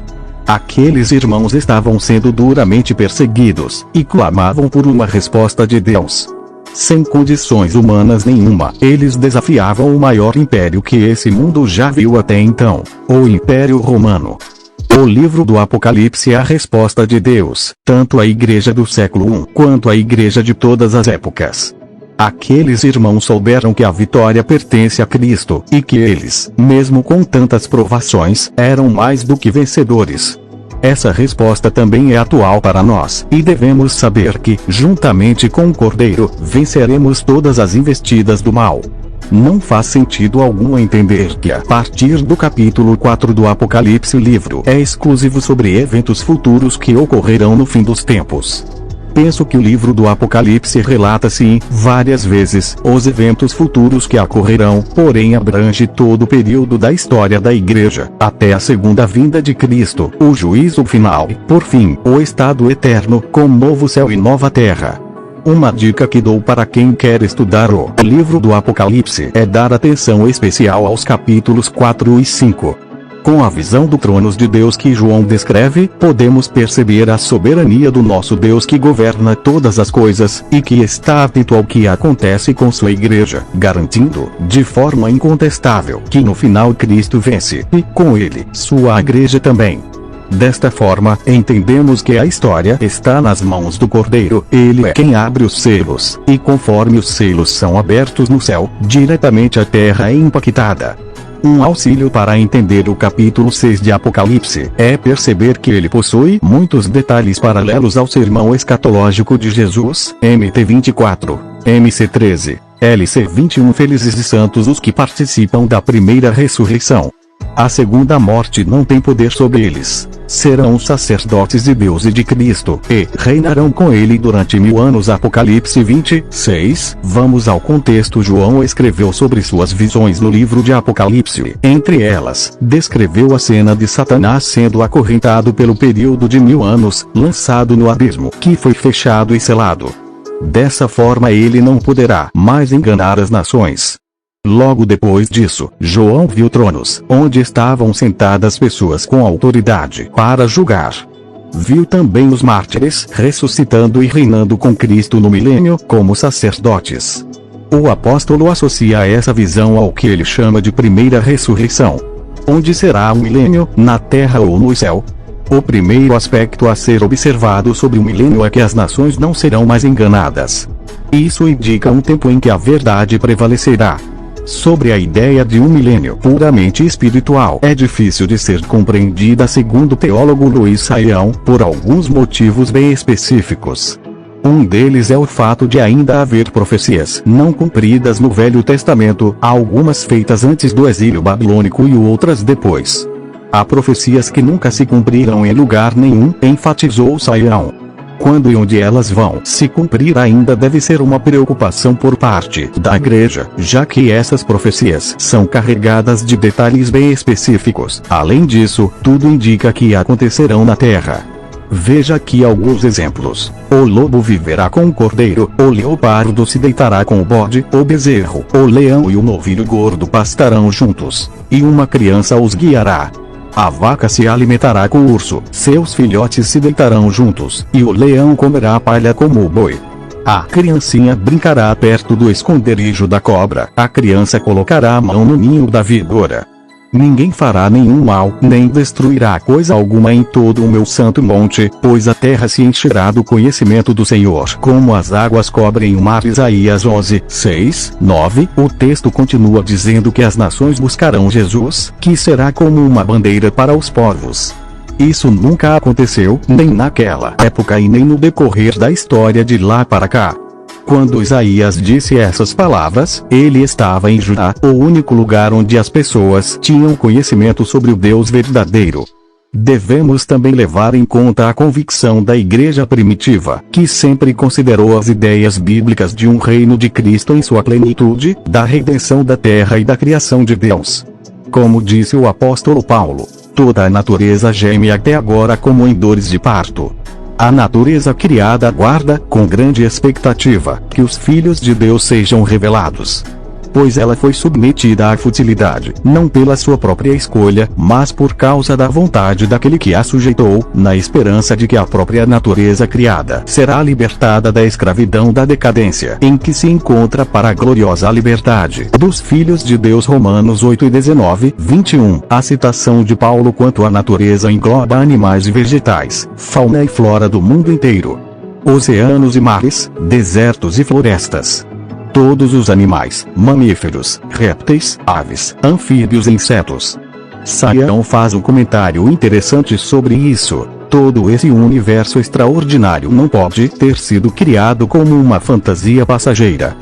Aqueles irmãos estavam sendo duramente perseguidos, e clamavam por uma resposta de Deus. Sem condições humanas nenhuma, eles desafiavam o maior império que esse mundo já viu até então, o Império Romano. O livro do Apocalipse é a resposta de Deus, tanto à igreja do século I quanto à igreja de todas as épocas. Aqueles irmãos souberam que a vitória pertence a Cristo, e que eles, mesmo com tantas provações, eram mais do que vencedores. Essa resposta também é atual para nós, e devemos saber que, juntamente com o Cordeiro, venceremos todas as investidas do mal. Não faz sentido algum entender que a partir do capítulo 4 do Apocalipse o livro é exclusivo sobre eventos futuros que ocorrerão no fim dos tempos. Penso que o livro do Apocalipse relata sim, várias vezes, os eventos futuros que ocorrerão, porém abrange todo o período da história da igreja, até a segunda vinda de Cristo, o juízo final, e, por fim, o estado eterno, com novo céu e nova terra. Uma dica que dou para quem quer estudar o livro do Apocalipse é dar atenção especial aos capítulos 4 e 5. Com a visão do trono de Deus que João descreve, podemos perceber a soberania do nosso Deus que governa todas as coisas, e que está atento ao que acontece com sua igreja, garantindo, de forma incontestável, que no final Cristo vence, e, com ele, sua igreja também. Desta forma, entendemos que a história está nas mãos do Cordeiro, ele é quem abre os selos, e conforme os selos são abertos no céu, diretamente a terra é impactada. Um auxílio para entender o capítulo 6 de Apocalipse é perceber que ele possui muitos detalhes paralelos ao sermão escatológico de Jesus, MT 24, MC 13, LC 21. Felizes e santos os que participam da primeira ressurreição. A segunda morte não tem poder sobre eles. Serão sacerdotes de Deus e de Cristo, e reinarão com ele durante 1000 anos. Apocalipse 26. Vamos ao contexto. João escreveu sobre suas visões no livro de Apocalipse. Entre elas, descreveu a cena de Satanás sendo acorrentado pelo período de 1000 anos, lançado no abismo, que foi fechado e selado. Dessa forma ele não poderá mais enganar as nações. Logo depois disso, João viu tronos, onde estavam sentadas pessoas com autoridade para julgar. Viu também os mártires ressuscitando e reinando com Cristo no milênio, como sacerdotes. O apóstolo associa essa visão ao que ele chama de primeira ressurreição. Onde será o milênio, na terra ou no céu? O primeiro aspecto a ser observado sobre o milênio é que as nações não serão mais enganadas. Isso indica um tempo em que a verdade prevalecerá. Sobre a ideia de um milênio puramente espiritual é difícil de ser compreendida segundo o teólogo Luiz Saião, por alguns motivos bem específicos. Um deles é o fato de ainda haver profecias não cumpridas no Velho Testamento, algumas feitas antes do exílio babilônico e outras depois. Há profecias que nunca se cumpriram em lugar nenhum, enfatizou Saião. Quando e onde elas vão se cumprir ainda deve ser uma preocupação por parte da igreja, já que essas profecias são carregadas de detalhes bem específicos. Além disso, tudo indica que acontecerão na terra. Veja aqui alguns exemplos. O lobo viverá com o cordeiro, o leopardo se deitará com o bode, o bezerro, o leão e o novilho gordo pastarão juntos, e uma criança os guiará. A vaca se alimentará com o urso, seus filhotes se deitarão juntos, e o leão comerá a palha como o boi. A criancinha brincará perto do esconderijo da cobra, a criança colocará a mão no ninho da víbora. Ninguém fará nenhum mal, nem destruirá coisa alguma em todo o meu santo monte, pois a terra se encherá do conhecimento do Senhor, como as águas cobrem o mar. Isaías 11, 6, 9. O texto continua dizendo que as nações buscarão Jesus, que será como uma bandeira para os povos. Isso nunca aconteceu, nem naquela época e nem no decorrer da história de lá para cá. Quando Isaías disse essas palavras, ele estava em Judá, o único lugar onde as pessoas tinham conhecimento sobre o Deus verdadeiro. Devemos também levar em conta a convicção da igreja primitiva, que sempre considerou as ideias bíblicas de um reino de Cristo em sua plenitude, da redenção da terra e da criação de Deus. Como disse o apóstolo Paulo, toda a natureza geme até agora como em dores de parto. A natureza criada aguarda, com grande expectativa, que os filhos de Deus sejam revelados. Pois ela foi submetida à futilidade, não pela sua própria escolha, mas por causa da vontade daquele que a sujeitou, na esperança de que a própria natureza criada será libertada da escravidão da decadência em que se encontra para a gloriosa liberdade dos filhos de Deus. Romanos 8:19, 21. A citação de Paulo quanto à natureza engloba animais e vegetais, fauna e flora do mundo inteiro, oceanos e mares, desertos e florestas. Todos os animais, mamíferos, répteis, aves, anfíbios e insetos. Saião faz um comentário interessante sobre isso. Todo esse universo extraordinário não pode ter sido criado como uma fantasia passageira.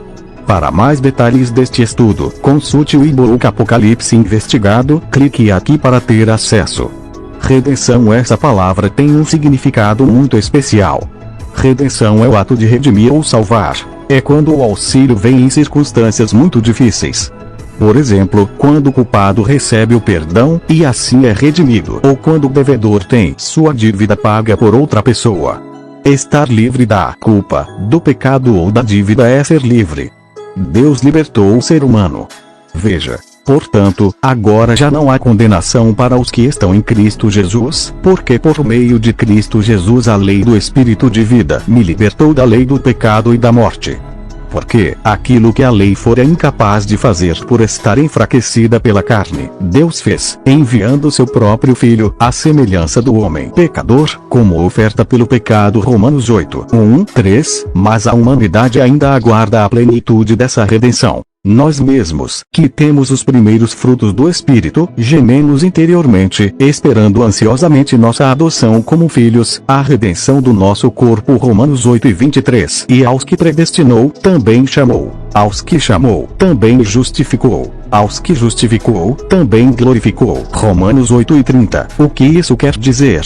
Para mais detalhes deste estudo, consulte o e-book Apocalipse Investigado, clique aqui para ter acesso. Redenção. Essa palavra tem um significado muito especial. Redenção é o ato de redimir ou salvar. É quando o auxílio vem em circunstâncias muito difíceis. Por exemplo, quando o culpado recebe o perdão e assim é redimido, ou quando o devedor tem sua dívida paga por outra pessoa. Estar livre da culpa, do pecado ou da dívida é ser livre. Deus libertou o ser humano. Veja, portanto, agora já não há condenação para os que estão em Cristo Jesus, porque por meio de Cristo Jesus a lei do Espírito de vida me libertou da lei do pecado e da morte. Porque, aquilo que a lei fora incapaz de fazer por estar enfraquecida pela carne, Deus fez, enviando seu próprio Filho, à semelhança do homem pecador, como oferta pelo pecado. Romanos 8:1-3. Mas a humanidade ainda aguarda a plenitude dessa redenção. Nós mesmos, que temos os primeiros frutos do Espírito, gememos interiormente, esperando ansiosamente nossa adoção como filhos, a redenção do nosso corpo. Romanos 8:23. E aos que predestinou, também chamou. Aos que chamou, também justificou. Aos que justificou, também glorificou. Romanos 8:30. O que isso quer dizer?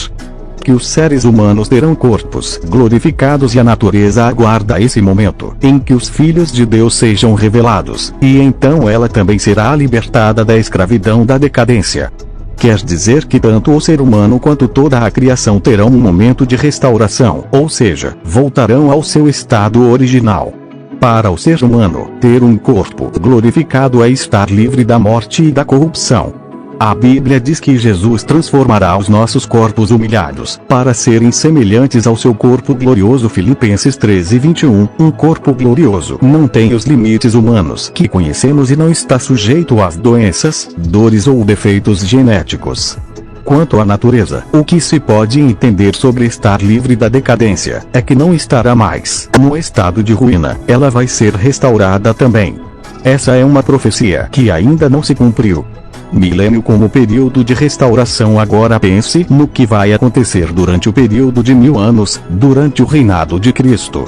Que os seres humanos terão corpos glorificados e a natureza aguarda esse momento em que os filhos de Deus sejam revelados, e então ela também será libertada da escravidão da decadência. Quer dizer que tanto o ser humano quanto toda a criação terão um momento de restauração, ou seja, voltarão ao seu estado original. Para o ser humano, ter um corpo glorificado é estar livre da morte e da corrupção. A Bíblia diz que Jesus transformará os nossos corpos humilhados, para serem semelhantes ao seu corpo glorioso. Filipenses 13:21. Um corpo glorioso não tem os limites humanos que conhecemos e não está sujeito às doenças, dores ou defeitos genéticos. Quanto à natureza, o que se pode entender sobre estar livre da decadência, é que não estará mais no estado de ruína, ela vai ser restaurada também. Essa é uma profecia que ainda não se cumpriu. Milênio como período de restauração. Agora pense no que vai acontecer durante o período de 1000 anos, durante o reinado de Cristo.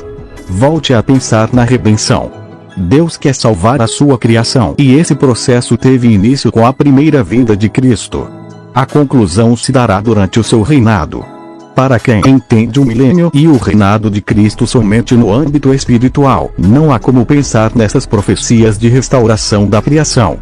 Volte a pensar na redenção. Deus quer salvar a sua criação, e esse processo teve início com a primeira vinda de Cristo. A conclusão se dará durante o seu reinado. Para quem entende o milênio e o reinado de Cristo somente no âmbito espiritual, não há como pensar nessas profecias de restauração da criação.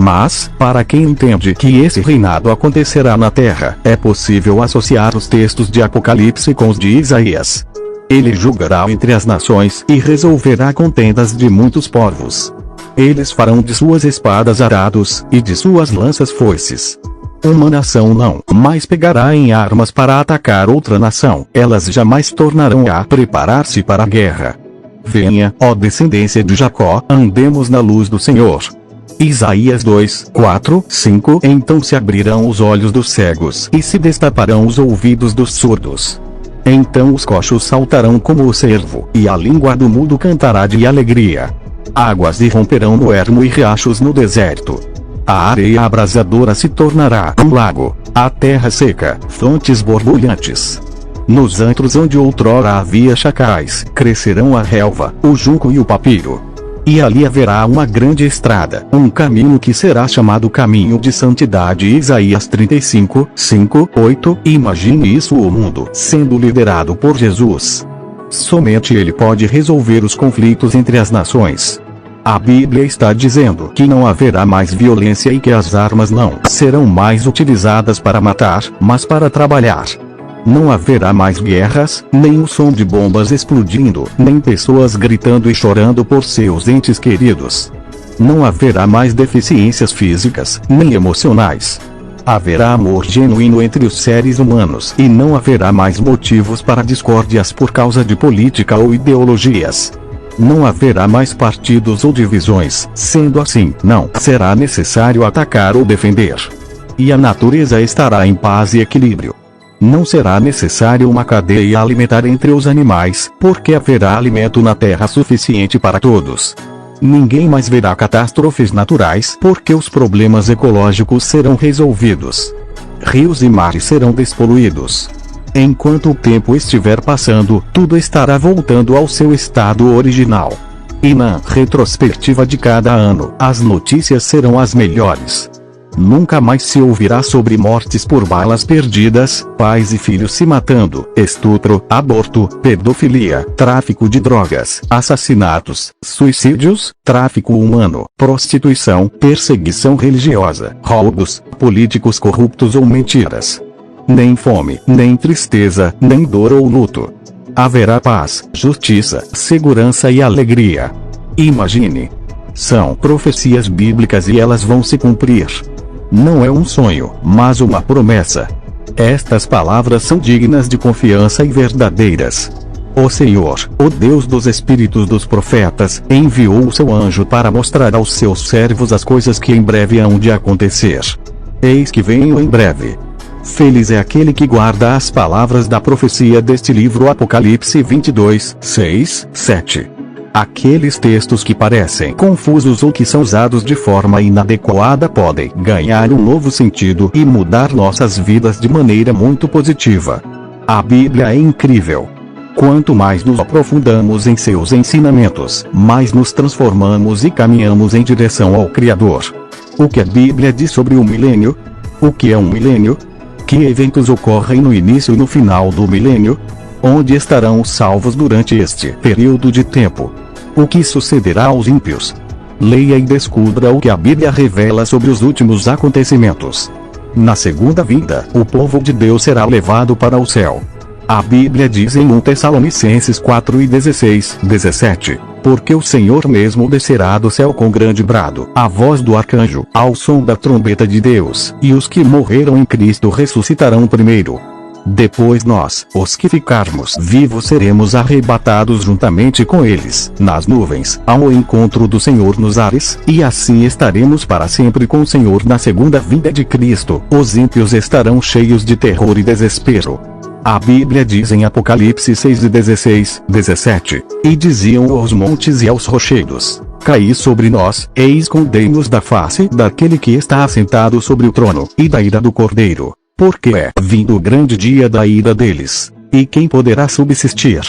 Mas, para quem entende que esse reinado acontecerá na terra, é possível associar os textos de Apocalipse com os de Isaías. Ele julgará entre as nações e resolverá contendas de muitos povos. Eles farão de suas espadas arados, e de suas lanças foices. Uma nação não mais pegará em armas para atacar outra nação, elas jamais tornarão a preparar-se para a guerra. Venha, ó descendência de Jacó, andemos na luz do Senhor. Isaías 2:4-5. Então se abrirão os olhos dos cegos e se destaparão os ouvidos dos surdos. Então os coxos saltarão como o cervo, e a língua do mudo cantará de alegria. Águas irromperão no ermo e riachos no deserto. A areia abrasadora se tornará um lago, a terra seca, fontes borbulhantes. Nos antros onde outrora havia chacais, crescerão a relva, o junco e o papiro. E ali haverá uma grande estrada, um caminho que será chamado caminho de santidade. Isaías 35, 5, 8. Imagine isso, o mundo sendo liderado por Jesus. Somente ele pode resolver os conflitos entre as nações. A Bíblia está dizendo que não haverá mais violência e que as armas não serão mais utilizadas para matar, mas para trabalhar. Não haverá mais guerras, nem o som de bombas explodindo, nem pessoas gritando e chorando por seus entes queridos. Não haverá mais deficiências físicas, nem emocionais. Haverá amor genuíno entre os seres humanos e não haverá mais motivos para discórdias por causa de política ou ideologias. Não haverá mais partidos ou divisões. Sendo assim, não será necessário atacar ou defender. E a natureza estará em paz e equilíbrio. Não será necessário uma cadeia alimentar entre os animais, porque haverá alimento na terra suficiente para todos. Ninguém mais verá catástrofes naturais, porque os problemas ecológicos serão resolvidos. Rios e mares serão despoluídos. Enquanto o tempo estiver passando, tudo estará voltando ao seu estado original. E na retrospectiva de cada ano, as notícias serão as melhores. Nunca mais se ouvirá sobre mortes por balas perdidas, pais e filhos se matando, estupro, aborto, pedofilia, tráfico de drogas, assassinatos, suicídios, tráfico humano, prostituição, perseguição religiosa, roubos, políticos corruptos ou mentiras. Nem fome, nem tristeza, nem dor ou luto. Haverá paz, justiça, segurança e alegria. Imagine. São profecias bíblicas e elas vão se cumprir. Não é um sonho, mas uma promessa. Estas palavras são dignas de confiança e verdadeiras. O Senhor, o Deus dos espíritos dos profetas, enviou o seu anjo para mostrar aos seus servos as coisas que em breve hão de acontecer. Eis que venho em breve. Feliz é aquele que guarda as palavras da profecia deste livro. Apocalipse 22, 6, 7. Aqueles textos que parecem confusos ou que são usados de forma inadequada podem ganhar um novo sentido e mudar nossas vidas de maneira muito positiva. A Bíblia é incrível. Quanto mais nos aprofundamos em seus ensinamentos, mais nos transformamos e caminhamos em direção ao Criador. O que a Bíblia diz sobre o milênio? O que é um milênio? Que eventos ocorrem no início e no final do milênio? Onde estarão os salvos durante este período de tempo? O que sucederá aos ímpios? Leia e descubra o que a Bíblia revela sobre os últimos acontecimentos. Na segunda vinda, o povo de Deus será levado para o céu. A Bíblia diz em 1 Tessalonicenses 4 e 16, 17, porque o Senhor mesmo descerá do céu com grande brado, a voz do arcanjo, ao som da trombeta de Deus, e os que morreram em Cristo ressuscitarão primeiro. Depois nós, os que ficarmos vivos, seremos arrebatados juntamente com eles, nas nuvens, ao encontro do Senhor nos ares, e assim estaremos para sempre com o Senhor na segunda vinda de Cristo. Os ímpios estarão cheios de terror e desespero. A Bíblia diz em Apocalipse 6 e 16, 17, e diziam aos montes e aos rochedos: caí sobre nós, e escondei-nos da face daquele que está assentado sobre o trono, e da ira do Cordeiro. Porque é vindo o grande dia da ira deles. E quem poderá subsistir?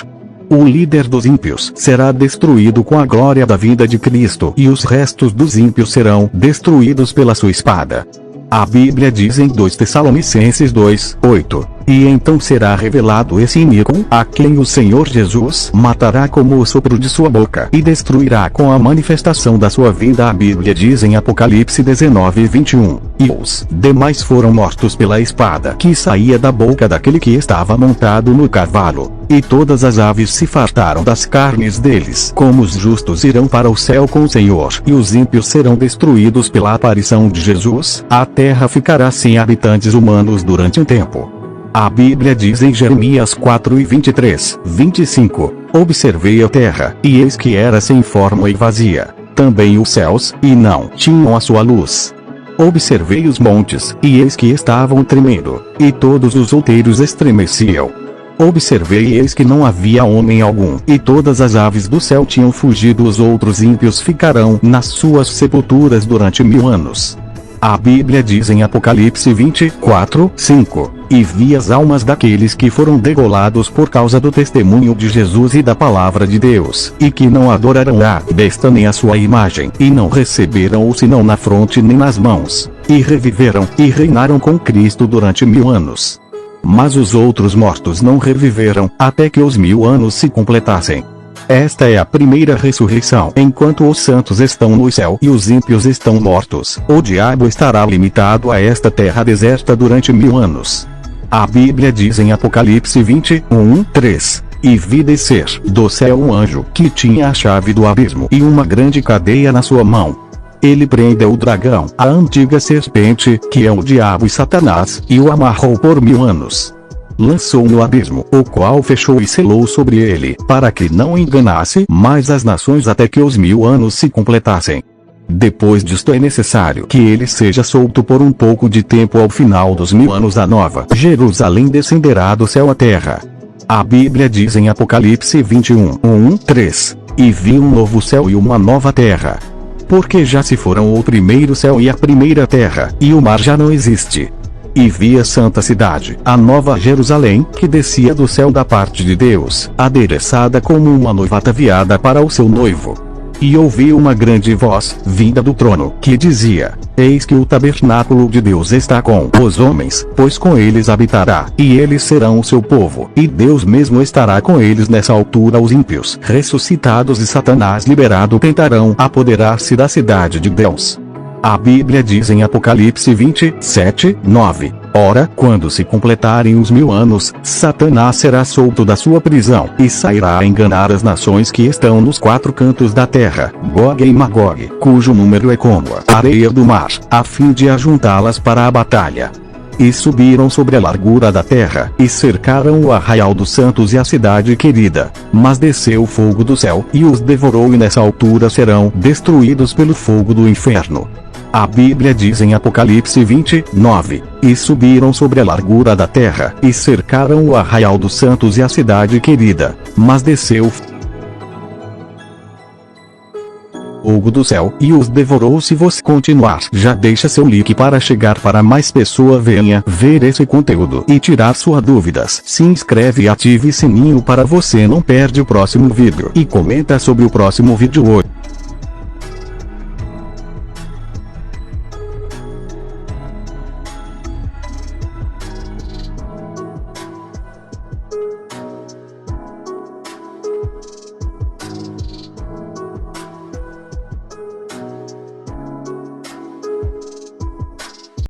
O líder dos ímpios será destruído com a glória da vinda de Cristo, e os restos dos ímpios serão destruídos pela sua espada. A Bíblia diz em 2 Tessalonicenses 2, 8, e então será revelado esse iníquo, a quem o Senhor Jesus matará como o sopro de sua boca, e destruirá com a manifestação da sua vinda. A Bíblia diz em Apocalipse 19, 21, e os demais foram mortos pela espada que saía da boca daquele que estava montado no cavalo, e todas as aves se fartaram das carnes deles. Como os justos irão para o céu com o Senhor, e os ímpios serão destruídos pela aparição de Jesus, a terra ficará sem habitantes humanos durante um tempo. A Bíblia diz em Jeremias 4 e 23, 25, observei a terra, e eis que era sem forma e vazia, também os céus, e não tinham a sua luz. Observei os montes, e eis que estavam tremendo, e todos os outeiros estremeciam. Observei e eis que não havia homem algum, e todas as aves do céu tinham fugido. Os outros ímpios ficarão nas suas sepulturas durante 1000 anos. A Bíblia diz em Apocalipse 24:5, e vi as almas daqueles que foram degolados por causa do testemunho de Jesus e da palavra de Deus, e que não adoraram a besta nem a sua imagem, e não receberam o sinal na fronte nem nas mãos, e reviveram, e reinaram com Cristo durante 1000 anos. Mas os outros mortos não reviveram, até que os 1000 anos se completassem. Esta é a primeira ressurreição. Enquanto os santos estão no céu e os ímpios estão mortos, o diabo estará limitado a esta terra deserta durante 1000 anos. A Bíblia diz em Apocalipse 21:3, e vi descer do céu um anjo que tinha a chave do abismo e uma grande cadeia na sua mão. Ele prendeu o dragão, a antiga serpente, que é o diabo e Satanás, e o amarrou por 1000 anos. Lançou no abismo, o qual fechou e selou sobre ele, para que não enganasse mais as nações até que os 1000 anos se completassem. Depois disto é necessário que ele seja solto por um pouco de tempo. Ao final dos 1000 anos a nova Jerusalém descenderá do céu à terra. A Bíblia diz em Apocalipse 21:3, e vi um novo céu e uma nova terra. Porque já se foram o primeiro céu e a primeira terra, e o mar já não existe. E vi a santa cidade, a nova Jerusalém, que descia do céu da parte de Deus, adereçada como uma noiva ataviada para o seu noivo. E ouvi uma grande voz, vinda do trono, que dizia: Eis que o tabernáculo de Deus está com os homens, pois com eles habitará, e eles serão o seu povo, e Deus mesmo estará com eles. Nessa altura os ímpios, ressuscitados e Satanás liberado tentarão apoderar-se da cidade de Deus. A Bíblia diz em Apocalipse 27:9, ora, quando se completarem os 1000 anos, Satanás será solto da sua prisão, e sairá a enganar as nações que estão nos 4 cantos da terra, Gog e Magog, cujo número é como a areia do mar, a fim de ajuntá-las para a batalha. E subiram sobre a largura da terra, e cercaram o arraial dos santos e a cidade querida. Mas desceu o fogo do céu, e os devorou, e nessa altura serão destruídos pelo fogo do inferno. A Bíblia diz em Apocalipse 29, e subiram sobre a largura da terra, e cercaram o arraial dos santos e a cidade querida. Mas desceu o fogo do céu, e os devorou. Se você continuar, já deixa seu like para chegar para mais pessoa venha ver esse conteúdo e tirar suas dúvidas. Se inscreve e ative o sininho para você não perder o próximo vídeo. E comenta sobre o próximo vídeo hoje.